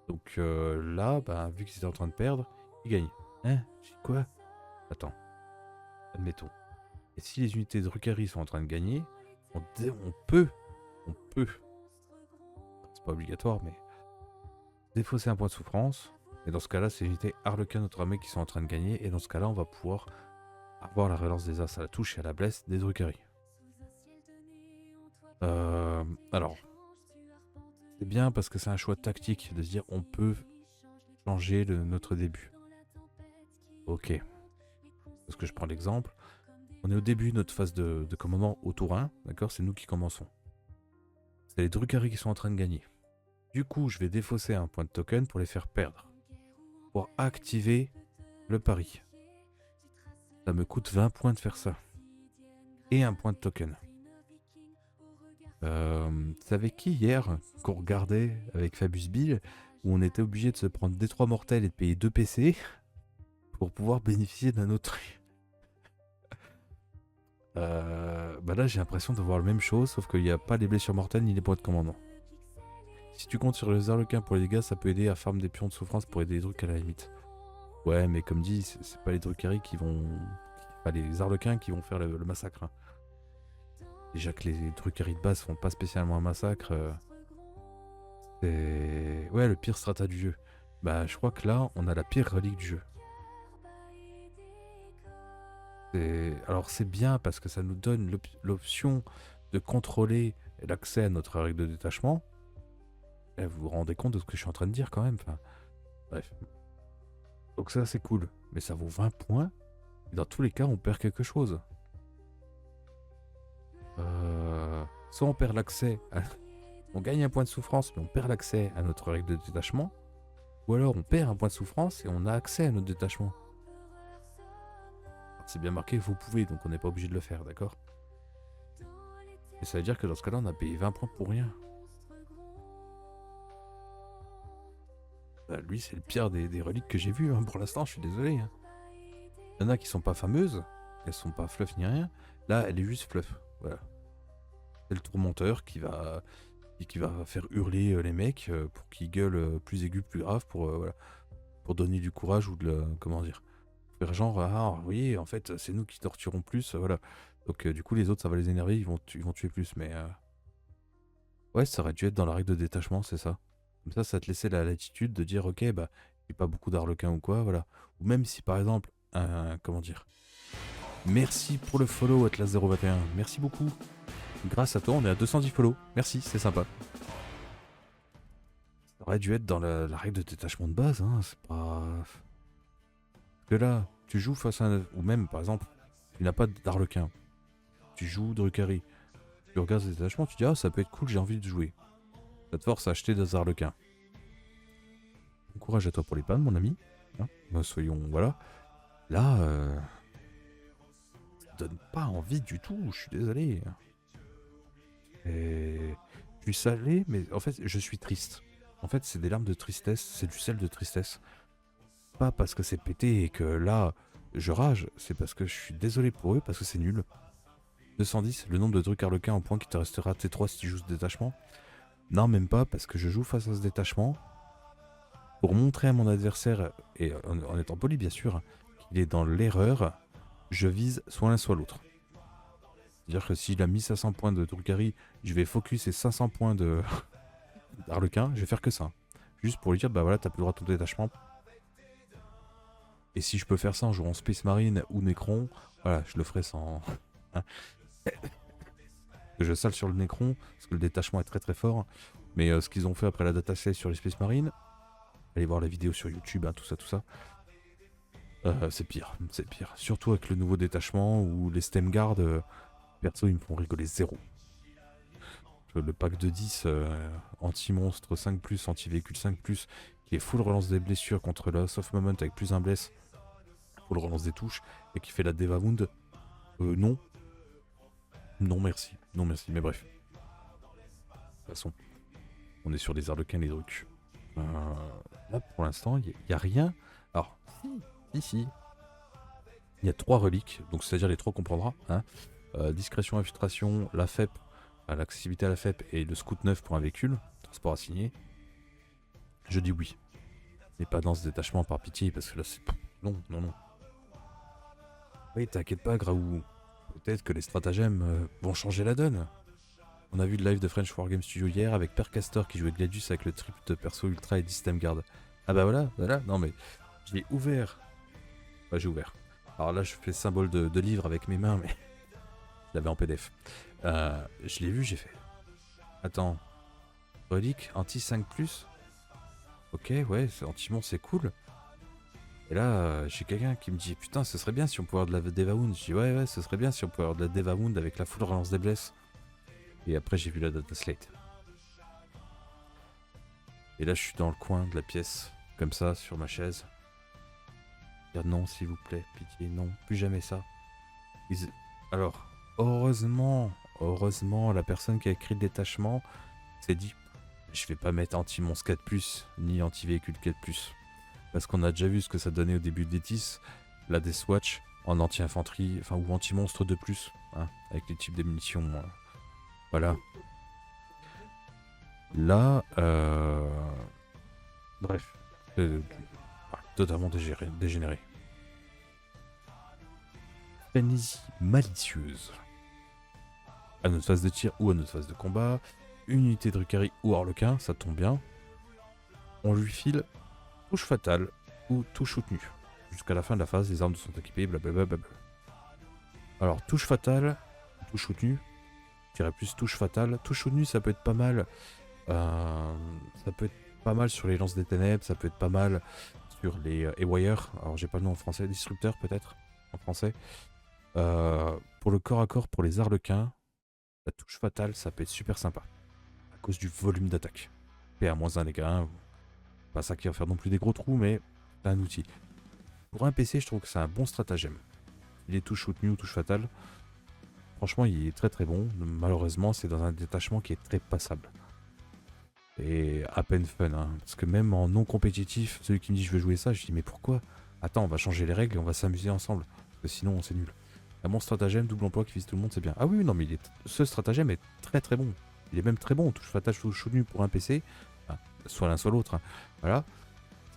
Donc là, bah, vu qu'ils étaient en train de perdre, ils gagnent. Hein? Quoi? Attends. Admettons. Et si les unités de Drukhari sont en train de gagner, on peut, c'est pas obligatoire, mais défausser un point de souffrance. Et dans ce cas-là, c'est les unités Arlequin, notre armée, qui sont en train de gagner. Et dans ce cas-là, on va pouvoir avoir la relance des as à la touche et à la blesse des Drukhari. Alors, c'est bien parce que c'est un choix tactique de se dire on peut changer notre début. Ok. Parce que je prends l'exemple. On est au début de notre phase de commandement au tour 1, d'accord? C'est nous qui commençons. C'est les Drukhari qui sont en train de gagner. Du coup, je vais défausser un point de token pour les faire perdre. Pour activer le pari. Ça me coûte 20 points de faire ça. Et un point de token. C'est avec qui hier qu'on regardait avec Fabius Bill où on était obligé de se prendre D3 mortels et de payer 2 PC pour pouvoir bénéficier d'un autre truc. Bah là j'ai l'impression de voir la même chose sauf qu'il n'y a pas les blessures mortelles ni les points de commandement. Si tu comptes sur les Arlequins pour les dégâts, ça peut aider à farm des pions de souffrance pour aider les Druks à la limite. Ouais mais comme dit, c'est pas les Drukhari qui vont... Pas les Arlequins qui vont faire le massacre. Hein. Déjà que les Drukhari de base font pas spécialement un massacre. C'est... Ouais, le pire strata du jeu. Bah je crois que là, on a la pire relique du jeu. Alors c'est bien parce que ça nous donne l'option de contrôler l'accès à notre règle de détachement. Et vous vous rendez compte de ce que je suis en train de dire quand même. Enfin, bref. Donc ça c'est cool. Mais ça vaut 20 points. Et dans tous les cas, on perd quelque chose. Soit on perd l'accès à... On gagne un point de souffrance, mais on perd l'accès à notre règle de détachement. Ou alors on perd un point de souffrance et on a accès à notre détachement. C'est bien marqué, vous pouvez, donc on n'est pas obligé de le faire, d'accord? Et ça veut dire que dans ce cas-là, on a payé 20 points pour rien. Bah, lui, c'est le pire des reliques que j'ai vues, hein. Pour l'instant, je suis désolé. Hein. Il y en a qui sont pas fameuses, elles sont pas fluff ni rien. Là, elle est juste fluff, voilà. C'est le tourmenteur qui va faire hurler les mecs pour qu'ils gueulent plus aigu, plus grave, voilà, pour donner du courage ou de le... Comment dire? Faire genre, ah oui, en fait, c'est nous qui torturons plus, voilà. Donc du coup, les autres, ça va les énerver, ils vont tuer plus, mais... Ouais, ça aurait dû être dans la règle de détachement, c'est ça. Comme ça te laissait la latitude de dire, ok, bah, j'ai pas beaucoup d'arlequins ou quoi, voilà. Ou même si, par exemple, comment dire... Merci pour le follow, Atlas021, merci beaucoup. Grâce à toi, on est à 210 follow. Merci, c'est sympa. Ça aurait dû être dans la règle de détachement de base, hein, c'est pas... Parce que là, tu joues face à un... Ou même, par exemple, tu n'as pas d'arlequin. Tu joues Drukhari. Tu regardes ce détachement, tu dis, ah, ça peut être cool, j'ai envie de jouer. Ça te force à acheter des arlequins. Bon courage à toi pour les pannes, mon ami. Hein, bah, soyons... Voilà. Là, ça donne pas envie du tout, je suis désolé. Et... Je suis salé, mais en fait, je suis triste. En fait, c'est des larmes de tristesse, c'est du sel de tristesse. Pas parce que c'est pété et que là, je rage, c'est parce que je suis désolé pour eux, parce que c'est nul. 210, le nombre de trucs arlequins en point qui te restera T3 si tu joues ce détachement. Non, même pas, parce que je joue face à ce détachement pour montrer à mon adversaire, et en étant poli bien sûr, qu'il est dans l'erreur, je vise soit l'un soit l'autre. C'est-à-dire que s'il a mis 500 points de Drukhari, je vais focus ces 500 points d'arlequin, je vais faire que ça. Juste pour lui dire, bah voilà, t'as plus le droit à ton détachement. Et si je peux faire ça en jouant Space Marine ou Necron, voilà, je le ferai sans... Hein. Je sale sur le Necron, parce que le détachement est très très fort. Mais ce qu'ils ont fait après la data save sur les Space Marines, allez voir la vidéo sur YouTube, hein, tout ça. C'est pire, c'est pire. Surtout avec le nouveau détachement où les stem guard, perso, ils me font rigoler zéro. Le pack de 10 anti-monstre 5+, anti-véhicule 5+, qui est full relance des blessures contre la soft moment avec plus un bless, full relance des touches, et qui fait la Deva Wound. Non. Non merci. Non merci, mais bref. De toute façon, on est sur des arlequins, les trucs. Là, pour l'instant, il n'y a rien. Alors, si. Il y a 3 reliques, donc c'est-à-dire les 3 qu'on prendra. Hein. Discrétion, infiltration, la FEP, l'accessibilité à la FEP et le scout 9 pour un véhicule. Transport assigné. Je dis oui. Mais pas dans ce détachement par pitié, parce que là c'est... Non. Oui, t'inquiète pas, Graou. Peut-être que les stratagèmes vont changer la donne. On a vu le live de French Wargame Studio hier avec Per Castor qui jouait Gladius avec le trip de perso ultra et Distem Guard. Ah bah voilà. Non mais, j'ai ouvert. Ouais, j'ai ouvert. Alors là, je fais symbole de livre avec mes mains, mais je l'avais en PDF. Je l'ai vu, j'ai fait. Attends. Relique, anti 5+. Ok, ouais, anti-mon, c'est cool. Et là, j'ai quelqu'un qui me dit putain, ce serait bien si on pouvait avoir de la Deva Wound. Je dis ouais, ce serait bien si on pouvait avoir de la Deva Wound avec la full relance des blesses. Et après, j'ai vu la data slate. Et là, je suis dans le coin de la pièce, comme ça, sur ma chaise. Dire non, s'il vous plaît, pitié, non, plus jamais ça. Alors, heureusement, la personne qui a écrit le détachement s'est dit je vais pas mettre anti-monstre 4+, ni anti-véhicule 4+. Parce qu'on a déjà vu ce que ça donnait au début d'Etis, la Deathwatch en anti-infanterie, enfin ou anti-monstre 2+, hein, avec les types de munitions. Voilà. Là, bref, totalement dégénéré. Frénésie malicieuse. À notre phase de tir ou à notre phase de combat, une unité de Drukhari ou Harlequin, ça tombe bien. On lui file touche fatale ou touche soutenue. Jusqu'à la fin de la phase, les armes sont équipées, blablabla. Alors, touche fatale, touche soutenue, je dirais plus touche fatale. Touche soutenue, ça peut être pas mal. Ça peut être pas mal sur les lances des ténèbres, ça peut être pas mal sur les Ewire. Alors, j'ai pas le nom en français, disrupteur peut-être, en français. Pour le corps à corps, pour les arlequins, la touche fatale, ça peut être super sympa. À cause du volume d'attaque. PA-1 dégâts 1, pas ça qui va faire non plus des gros trous, mais c'est un outil. Pour un PC, je trouve que c'est un bon stratagème. Il est touche soutenue ou touche fatale. Franchement, il est très très bon. Malheureusement, c'est dans un détachement qui est très passable. Et à peine fun, hein. Parce que même en non compétitif, celui qui me dit je veux jouer ça, je dis mais pourquoi? Attends, on va changer les règles et on va s'amuser ensemble. Parce que sinon, c'est nul. Un bon stratagème, double emploi qui vise tout le monde, c'est bien. Ah oui, non, mais ce stratagème est très très bon. Il est même très bon. Touche fatale, touche soutenue pour un PC. Enfin, soit l'un, soit l'autre. Hein. Voilà.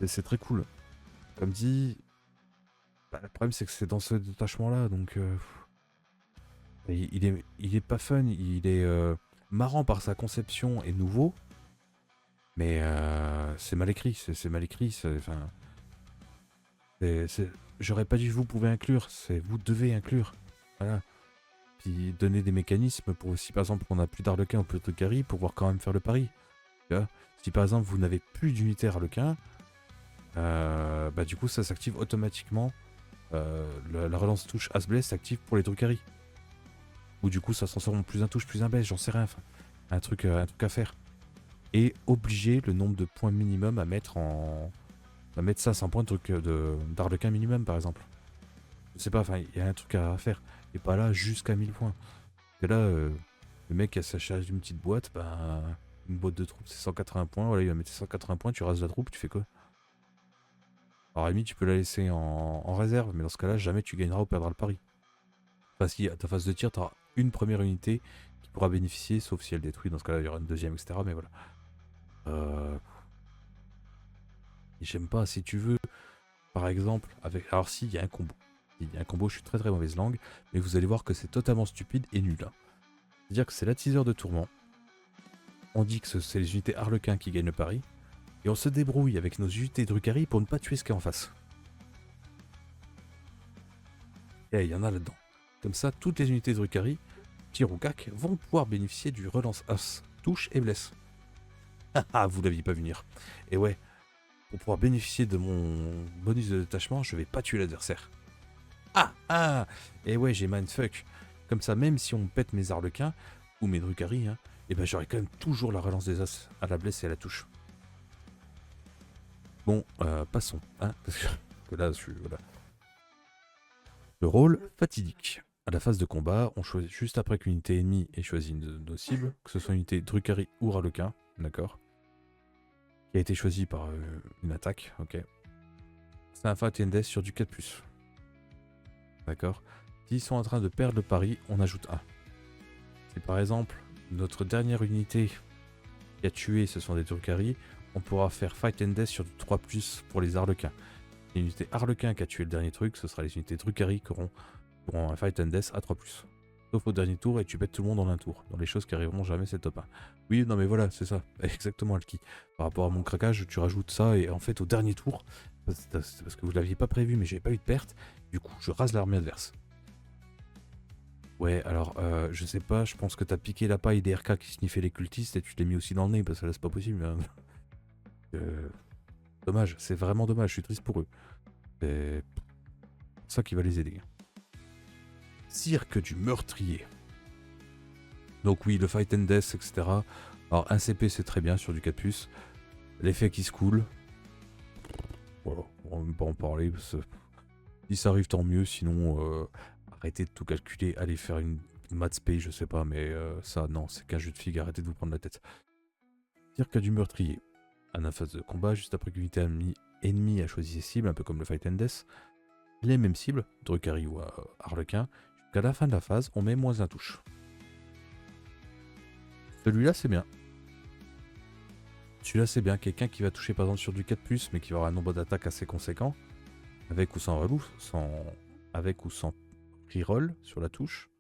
C'est très cool. Comme dit, le problème c'est que c'est dans ce détachement-là, donc il est pas fun, il est marrant par sa conception et nouveau, mais c'est mal écrit, c'est mal écrit, enfin, j'aurais pas dit vous pouvez inclure, c'est vous devez inclure, voilà. Puis donner des mécanismes pour si par exemple on a plus d'Arlequin ou plus de Drukhari pour pouvoir quand même faire le pari. Tu vois, si par exemple vous n'avez plus d'unité Arlequin, bah du coup ça s'active automatiquement. La relance touche Asbless s'active pour les Drukhari. Ou du coup ça se transforme en plus un touche, plus un baisse, j'en sais rien. Enfin, un truc à faire. Et obliger le nombre de points minimum à mettre en. À mettre ça à 100 points d'Arlequin minimum par exemple. Je sais pas, enfin il y a un truc à faire. Et pas là jusqu'à 1000 points. Et là, le mec a sa charge d'une petite boîte, bah une boîte de troupes c'est 180 points, voilà il va mettre 180 points, tu rases la troupe, tu fais quoi? Alors, à la limite, tu peux la laisser en réserve, mais dans ce cas-là, jamais tu gagneras ou perdras le pari. Parce qu'à ta phase de tir, tu auras une première unité qui pourra bénéficier, sauf si elle détruit. Dans ce cas-là, il y aura une deuxième, etc. Mais voilà. J'aime pas, si tu veux, par exemple, avec. Alors, si, il y a un combo. Il y a un combo, je suis très très mauvaise langue, mais vous allez voir que c'est totalement stupide et nul. Hein. C'est-à-dire que c'est l'attiseur de tourment. On dit que c'est les unités Harlequin qui gagnent le pari. Et on se débrouille avec nos unités Drukhari pour ne pas tuer ce qu'il y a en face. Et il y en a là-dedans. Comme ça, toutes les unités Drukhari, tir ou cac, vont pouvoir bénéficier du relance as, touche et blesse. Ah, vous l'aviez pas venir. Et ouais, pour pouvoir bénéficier de mon bonus de détachement, je vais pas tuer l'adversaire. Ah ah. Et ouais, j'ai mindfuck. Comme ça, même si on me pète mes arlequins ou mes drucaries, hein, et ben j'aurai quand même toujours la relance des as à la blesse et à la touche. Bon, passons, hein, parce que là, je suis voilà. Le rôle fatidique. À la phase de combat, on choisit juste après qu'une unité ennemie ait choisi une de nos cibles, que ce soit une unité Drukhari ou Harlequin, d'accord, qui a été choisie par une attaque, ok. C'est un fight and death sur du 4+, d'accord. S'ils sont en train de perdre le pari, on ajoute 1. Si par exemple, notre dernière unité qui a tué, ce sont des Drukhari, on pourra faire fight and death sur du 3+, pour les Harlequins. Si l'unité Harlequin qui a tué le dernier truc, ce sera les unités Drukhari qui auront un fight and death à 3+. Sauf au dernier tour et tu bêtes tout le monde en un tour. Dans les choses qui arriveront jamais, c'est top 1. Oui, non mais voilà, c'est ça. Exactement, Alki. Par rapport à mon craquage, tu rajoutes ça et en fait au dernier tour, c'est parce que vous l'aviez pas prévu mais j'avais pas eu de perte, du coup je rase l'armée adverse. Ouais, alors je sais pas, je pense que t'as piqué la paille des RK qui sniffaient les cultistes et tu l'as mis aussi dans le nez parce que là c'est pas possible. Hein. Dommage, c'est vraiment dommage, je suis triste pour eux. C'est ça qui va les aider. Cirque du meurtrier. Donc oui, le fight and death, etc. Alors un CP c'est très bien sur du 4+. L'effet qui se coule. Voilà, on va même pas en parler. Parce que si ça arrive tant mieux, sinon arrêtez de tout calculer, allez faire une maths pay, je sais pas, mais ça non, c'est qu'un jeu de figue, arrêtez de vous prendre la tête. Cirque du meurtrier. À la phase de combat, juste après qu'une unité ennemie a choisi ses cibles, un peu comme le fight and death, les mêmes cibles, Drukhari ou Harlequin, jusqu'à la fin de la phase, on met -1 touche. Celui-là, c'est bien. Celui-là, c'est bien. Quelqu'un qui va toucher par exemple sur du 4+, mais qui va avoir un nombre d'attaques assez conséquent, avec ou sans relou, avec ou sans reroll sur la touche.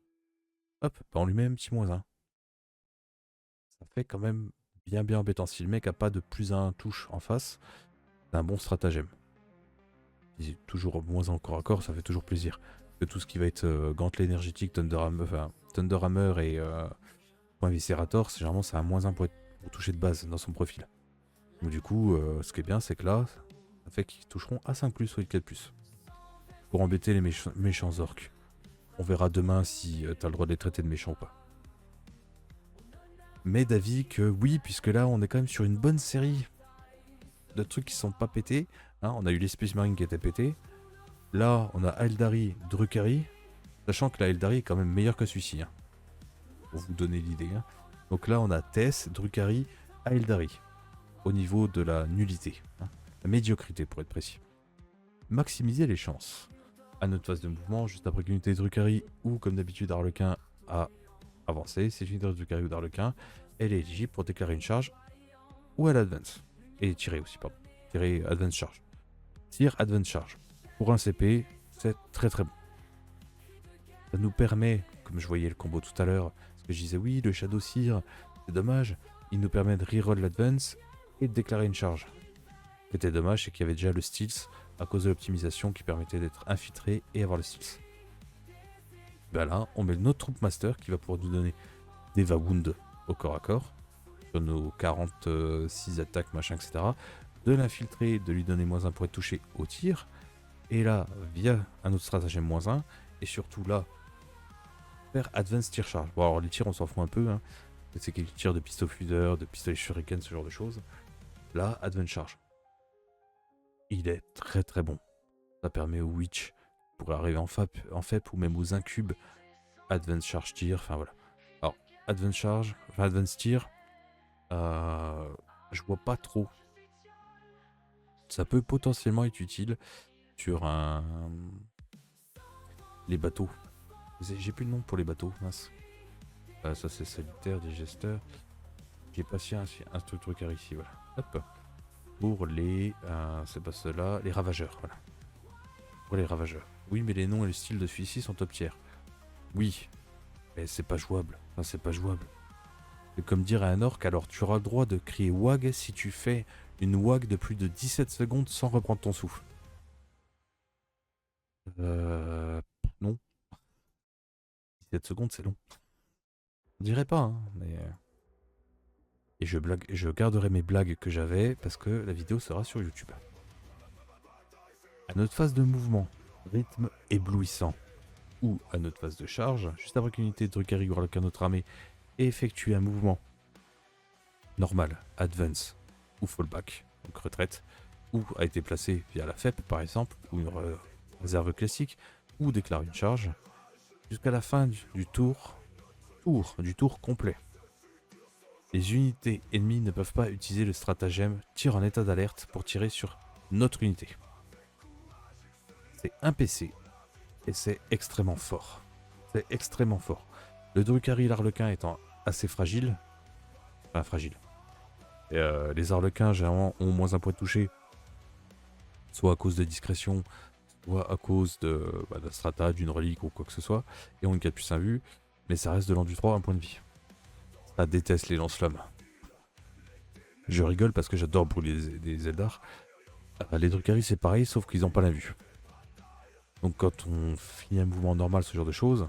Hop, bah on lui met un petit -1. Ça fait quand même bien embêtant. Si le mec a pas de +1 touche en face, c'est un bon stratagème. Si toujours -1 corps à corps, ça fait toujours plaisir. Que tout ce qui va être gantelet énergétique, Thunder Hammer et point Viscerator, généralement c'est un -1 pour toucher de base dans son profil. Donc du coup, ce qui est bien, c'est que là, ça fait qu'ils toucheront à 5+ au 4+. Pour embêter les méchants orques. On verra demain si t'as le droit de les traiter de méchants ou pas. Mais d'avis que oui, puisque là, on est quand même sur une bonne série de trucs qui sont pas pétés. Hein, on a eu l'Espace Marine qui était pété. Là, on a Aeldari, Drukhari. Sachant que la Aeldari est quand même meilleure que celui-ci. Hein, pour vous donner l'idée. Hein. Donc là, on a Tess, Drukhari, Aeldari. Au niveau de la nullité. Hein, la médiocrité pour être précis. Maximiser les chances. À notre phase de mouvement, juste après qu'une unité de Drukhari ou comme d'habitude Harlequin a avancé, c'est une unité de Drukhari ou d'Harlequin, elle est éligible pour déclarer une charge ou elle advance. Et tirer aussi, pardon. Tirer advance charge. Tire advance charge. Pour un CP, c'est très bon. Ça nous permet, comme je voyais le combo tout à l'heure, parce que je disais oui, le Shadow Seer, c'est dommage, il nous permet de reroll l'advance et de déclarer une charge. Ce qui était dommage, c'est qu'il y avait déjà le Stealth à cause de l'optimisation qui permettait d'être infiltré et avoir le Stealth. Ben là, on met notre Troop Master qui va pouvoir nous donner des Va-Wound au corps à corps, sur nos 46 attaques, machin, etc. De l'infiltrer, de lui donner -1 pour être touché au tir. Et là, via un autre stratagème -1, et surtout là, faire Advance Tir Charge. Bon, alors les tirs, on s'en fout un peu, hein. C'est qu'ils tirent de pistolet fuseur, de pistolet shuriken, ce genre de choses. Là, Advance Charge. Il est très bon. Ça permet aux Witch, pour arriver en FEP ou même aux Incubes, Advance Charge Tir, enfin voilà. Alors, Advance Charge, enfin Advance Tir, je vois pas trop. Ça peut potentiellement être utile sur les bateaux. J'ai plus de nom pour les bateaux, mince. Ça c'est salutaire, digesteur. J'ai passé un truc ici, voilà. Hop. Pour les... c'est pas cela, les ravageurs, voilà. Pour les ravageurs. Oui, mais les noms et le style de celui-ci sont top tiers. Oui, mais c'est pas jouable. Enfin, c'est pas jouable. C'est comme dire à un orc, alors tu auras le droit de crier WAG si tu fais une WAG de plus de 17 secondes sans reprendre ton souffle. Non. 17 secondes, c'est long. On dirait pas, hein, mais... Et je garderai mes blagues que j'avais parce que la vidéo sera sur YouTube. À notre phase de mouvement, rythme éblouissant. Ou à notre phase de charge, juste après qu'une unité de Drukhari ou Harlequin de notre armée ait effectué un mouvement normal, advance ou fallback, donc retraite, ou a été placé via la FEP par exemple, ou une réserve classique, ou déclare une charge, jusqu'à la fin du tour complet. Les unités ennemies ne peuvent pas utiliser le stratagème tir en état d'alerte pour tirer sur notre unité. C'est un PC et c'est extrêmement fort. C'est extrêmement fort. Le Drukhari et l'Arlequin étant assez fragiles, enfin fragiles. Et les Arlequins généralement ont moins un point de toucher, soit à cause de discrétion, soit à cause de la strata, d'une relique ou quoi que ce soit, et ont une 4+1 vue, mais ça reste de l'an du 3, un point de vie. Ça déteste les lance-flammes. Je rigole parce que j'adore brûler des Eldar. Les Drukhari c'est pareil, sauf qu'ils n'ont pas la vue. Donc quand on finit un mouvement normal, ce genre de choses,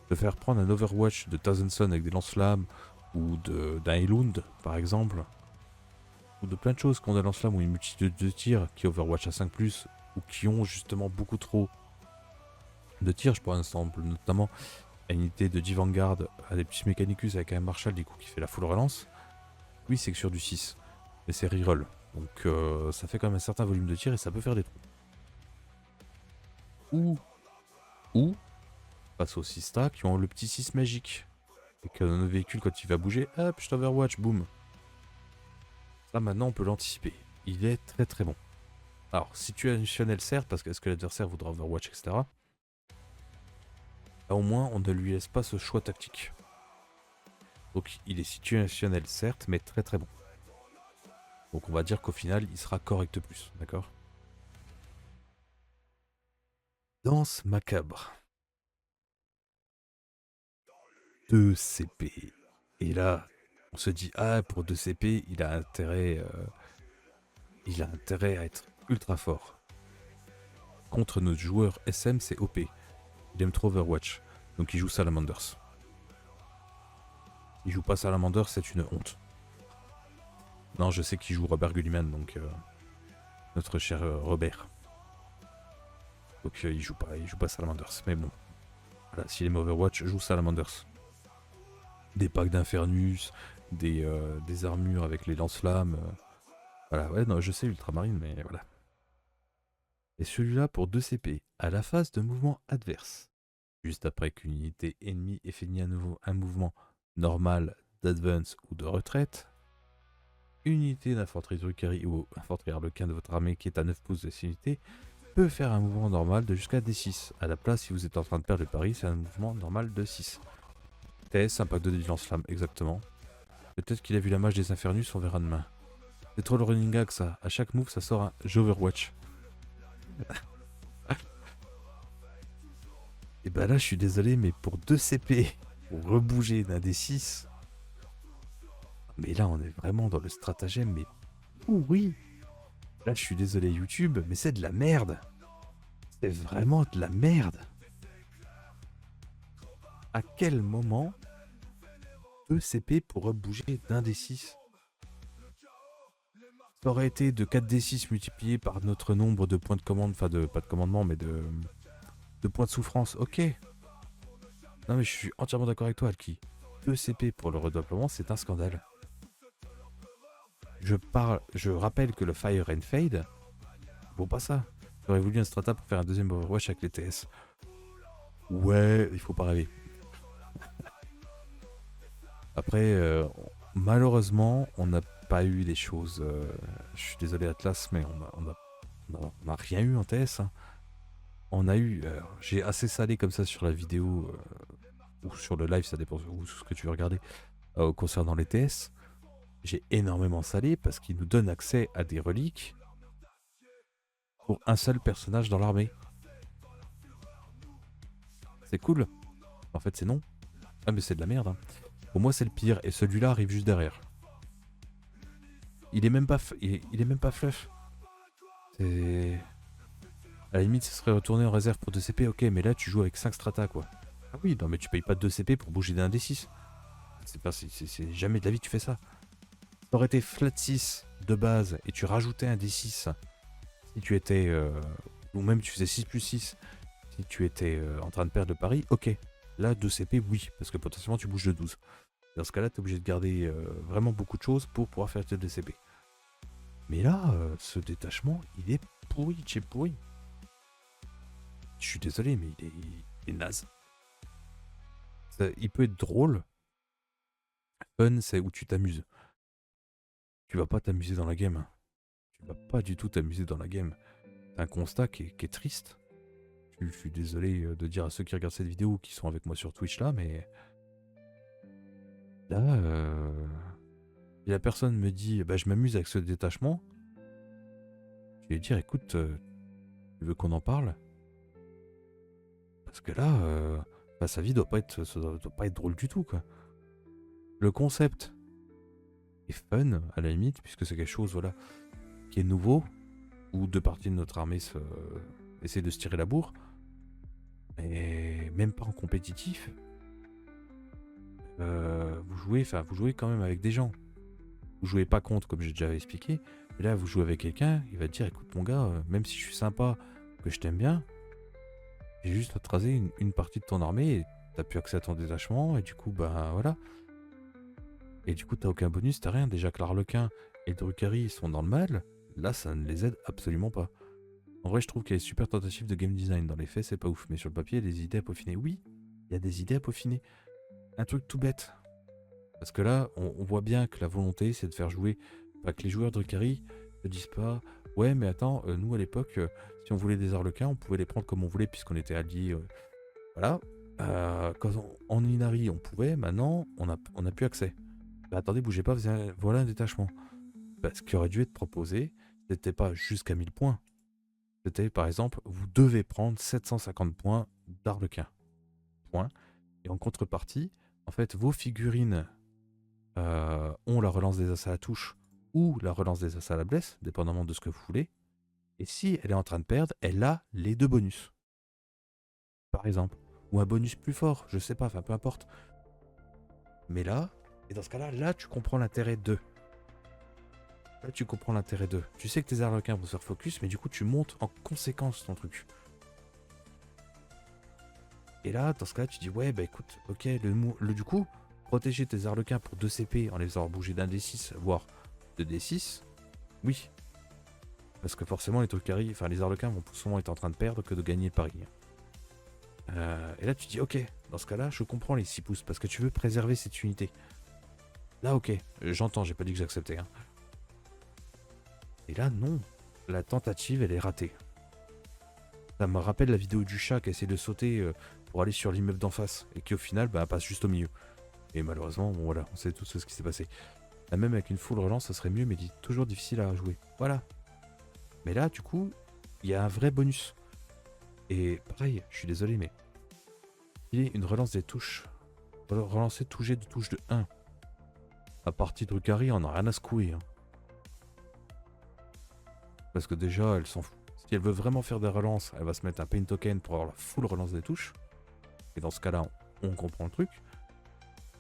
de faire prendre un Overwatch de Thousand Sun avec des lance-flammes, ou d'un Elund par exemple, ou de plein de choses qui ont des lance-flammes ou une multitude de tirs qui Overwatch à 5+, ou qui ont justement beaucoup trop de tirs, je prends un exemple notamment à une unité de G-Vanguard, à des petits Mechanicus avec un Marshall du coup qui fait la full relance. Oui, c'est que sur du 6, mais c'est reroll. Donc ça fait quand même un certain volume de tir et ça peut faire des trous. Ou face aux 6 qui ont le petit 6 magique. Et que notre véhicule, quand il va bouger, hop, je t'overwatch, boum. Ça maintenant on peut l'anticiper. Il est très très bon. Alors, situationnel certes, parce que est-ce que l'adversaire voudra overwatch, etc. Là au moins on ne lui laisse pas ce choix tactique. Donc il est situationnel certes, mais très très bon. Donc on va dire qu'au final il sera correct plus, d'accord? Danse macabre. 2 CP. Et là, on se dit, ah, pour 2 CP, il a intérêt à être ultra fort. Contre notre joueur SM, c'est OP. Il aime trop Overwatch. Donc il joue Salamanders. Il joue pas Salamanders, c'est une honte. Non, je sais qu'il joue Robert Gulliman, donc notre cher Robert. Donc il joue pas Salamanders. Mais bon, voilà, s'il aime Overwatch, joue Salamanders. Des packs d'Infernus, des armures avec les lance-flammes. Voilà, ouais, non, je sais Ultramarine, mais voilà. Et celui-là pour 2 CP, à la phase de mouvement adverse. Juste après qu'une unité ennemie ait fini à nouveau un mouvement normal d'advance ou de retraite, une unité d'infanterie Drukhari ou infanterie Harlequin de votre armée qui est à 9 pouces de cette unité peut faire un mouvement normal de jusqu'à D6. À la place, si vous êtes en train de perdre le pari, c'est un mouvement normal de 6. TS, impact de lance-flamme, exactement. Peut-être qu'il a vu la mage des Infernus, on verra demain. C'est trop le running gag ça. À chaque move, ça sort un J'Overwatch. Et bah là, je suis désolé, mais pour 2 CP, pour rebouger d'un D6. Mais là, on est vraiment dans le stratagème, mais oui. Là, je suis désolé YouTube, mais c'est de la merde. C'est vraiment de la merde. À quel moment 2 CP pour rebouger d'un D6? Ça aurait été de 4D6 multiplié par notre nombre de points de commande, enfin de pas de commandement, mais de points de souffrance, ok. Non mais je suis entièrement d'accord avec toi, Alki. 2 CP pour le redoublement, c'est un scandale. Je rappelle que le Fire and Fade, bon pas ça. J'aurais voulu un strata pour faire un deuxième Overwatch avec les TS. Ouais, il faut pas rêver. Après, malheureusement, on n'a pas eu des choses. Je suis désolé Atlas, mais on a rien eu en TS. Hein. On a eu. J'ai assez salé comme ça sur la vidéo ou sur le live, ça dépend ou ce que tu veux regarder concernant les TS. J'ai énormément salé parce qu'il nous donne accès à des reliques pour un seul personnage dans l'armée. C'est cool. En fait, c'est non. Ah, mais c'est de la merde. Hein. Pour moi, c'est le pire. Et celui-là arrive juste derrière. Il est même pas, il est même pas fluff. C'est... À la limite, ce serait retourné en réserve pour 2 CP, ok, mais là, tu joues avec 5 strata, quoi. Ah oui, non, mais tu payes pas 2 CP pour bouger d'un D6. C'est jamais de la vie que tu fais ça. T'aurais été flat 6 de base et tu rajoutais un D6 si tu étais... ou même tu faisais 6 plus 6 si tu étais en train de perdre le pari, ok. Là, 2 CP, oui, parce que potentiellement tu bouges de 12. Dans ce cas-là, t'es obligé de garder vraiment beaucoup de choses pour pouvoir faire tes DCP. Mais là, ce détachement, il est pourri, chez pourri. Je suis désolé, mais il est naze. Il peut être drôle. Fun, c'est où tu t'amuses. Tu vas pas t'amuser dans la game. Tu vas pas du tout t'amuser dans la game. C'est un constat qui est triste. Je suis désolé de dire à ceux qui regardent cette vidéo, qui sont avec moi sur Twitch là, mais là, si la personne me dit, bah je m'amuse avec ce détachement, je vais lui dire, écoute, tu veux qu'on en parle? Parce que là, bah, sa vie ça doit pas être drôle du tout, quoi. Le concept est fun, à la limite, puisque c'est quelque chose, voilà, qui est nouveau, où deux parties de notre armée essaient de se tirer la bourre, mais même pas en compétitif. Vous jouez quand même avec des gens. Vous jouez pas contre, comme j'ai déjà expliqué, mais là, vous jouez avec quelqu'un, il va te dire, écoute mon gars, même si je suis sympa, que je t'aime bien, j'ai juste à te raser une partie de ton armée, et t'as plus accès à ton détachement, et du coup, bah voilà. Et du coup, t'as aucun bonus, t'as rien. Déjà que l'Arlequin et le Drukhari sont dans le mal, là, ça ne les aide absolument pas. En vrai, je trouve qu'il y a des super tentatives de game design. Dans les faits, c'est pas ouf, mais sur le papier, il y a des idées à peaufiner. Oui, il y a des idées à peaufiner. Un truc tout bête. Parce que là, on voit bien que la volonté, c'est de faire jouer, pas que les joueurs Drukhari ne disent pas, ouais, mais attends, nous à l'époque, si on voulait des Arlequins, on pouvait les prendre comme on voulait, puisqu'on était alliés. Voilà. Quand en Inari, on pouvait, maintenant, on a plus accès. Bah attendez, bougez pas, voilà un détachement. Bah, ce qui aurait dû être proposé, c'était pas jusqu'à 1000 points. C'était par exemple, vous devez prendre 750 points d'Arlequin. Point. Et en contrepartie, en fait, vos figurines ont la relance des assas à touche ou la relance des assas à la blesse, dépendamment de ce que vous voulez. Et si elle est en train de perdre, elle a les deux bonus. Par exemple. Ou un bonus plus fort, je sais pas, enfin peu importe. Mais là, et dans ce cas-là, là tu comprends l'intérêt d'eux. Là, tu comprends l'intérêt d'eux. Tu sais que tes arlequins vont se faire focus, mais du coup, tu montes en conséquence ton truc. Et là, dans ce cas-là, tu dis, ouais, bah écoute, ok, du coup, protéger tes arlequins pour 2 CP en les faisant bouger d'un D6, voire de D6, oui. Parce que forcément, les Drukhari, enfin, les arlequins vont plus souvent être en train de perdre que de gagner le pari. Et là, tu dis, ok, dans ce cas-là, je comprends les 6 pouces, parce que tu veux préserver cette unité. Là, ok, j'entends, j'ai pas dit que j'acceptais, hein. Et là, non. La tentative, elle est ratée. Ça me rappelle la vidéo du chat qui essaie de sauter pour aller sur l'immeuble d'en face et qui au final passe juste au milieu. Et malheureusement, bon voilà, on sait tous ce qui s'est passé. Là, même avec une full relance, ça serait mieux, mais toujours difficile à jouer. Voilà. Mais là, du coup, il y a un vrai bonus. Et pareil, je suis désolé, mais il y a une relance des touches. Relancer tout jet de touche de 1. À partir de Drukhari, on n'a rien à secouer. Hein. Parce que déjà, elle s'en fout. Si elle veut vraiment faire des relances, elle va se mettre un pain token pour avoir la full relance des touches. Et dans ce cas-là, on comprend le truc.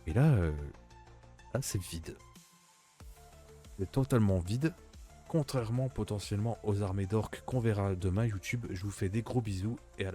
Et là, là c'est vide. C'est totalement vide. Contrairement potentiellement aux armées d'orques qu'on verra demain YouTube. Je vous fais des gros bisous et à la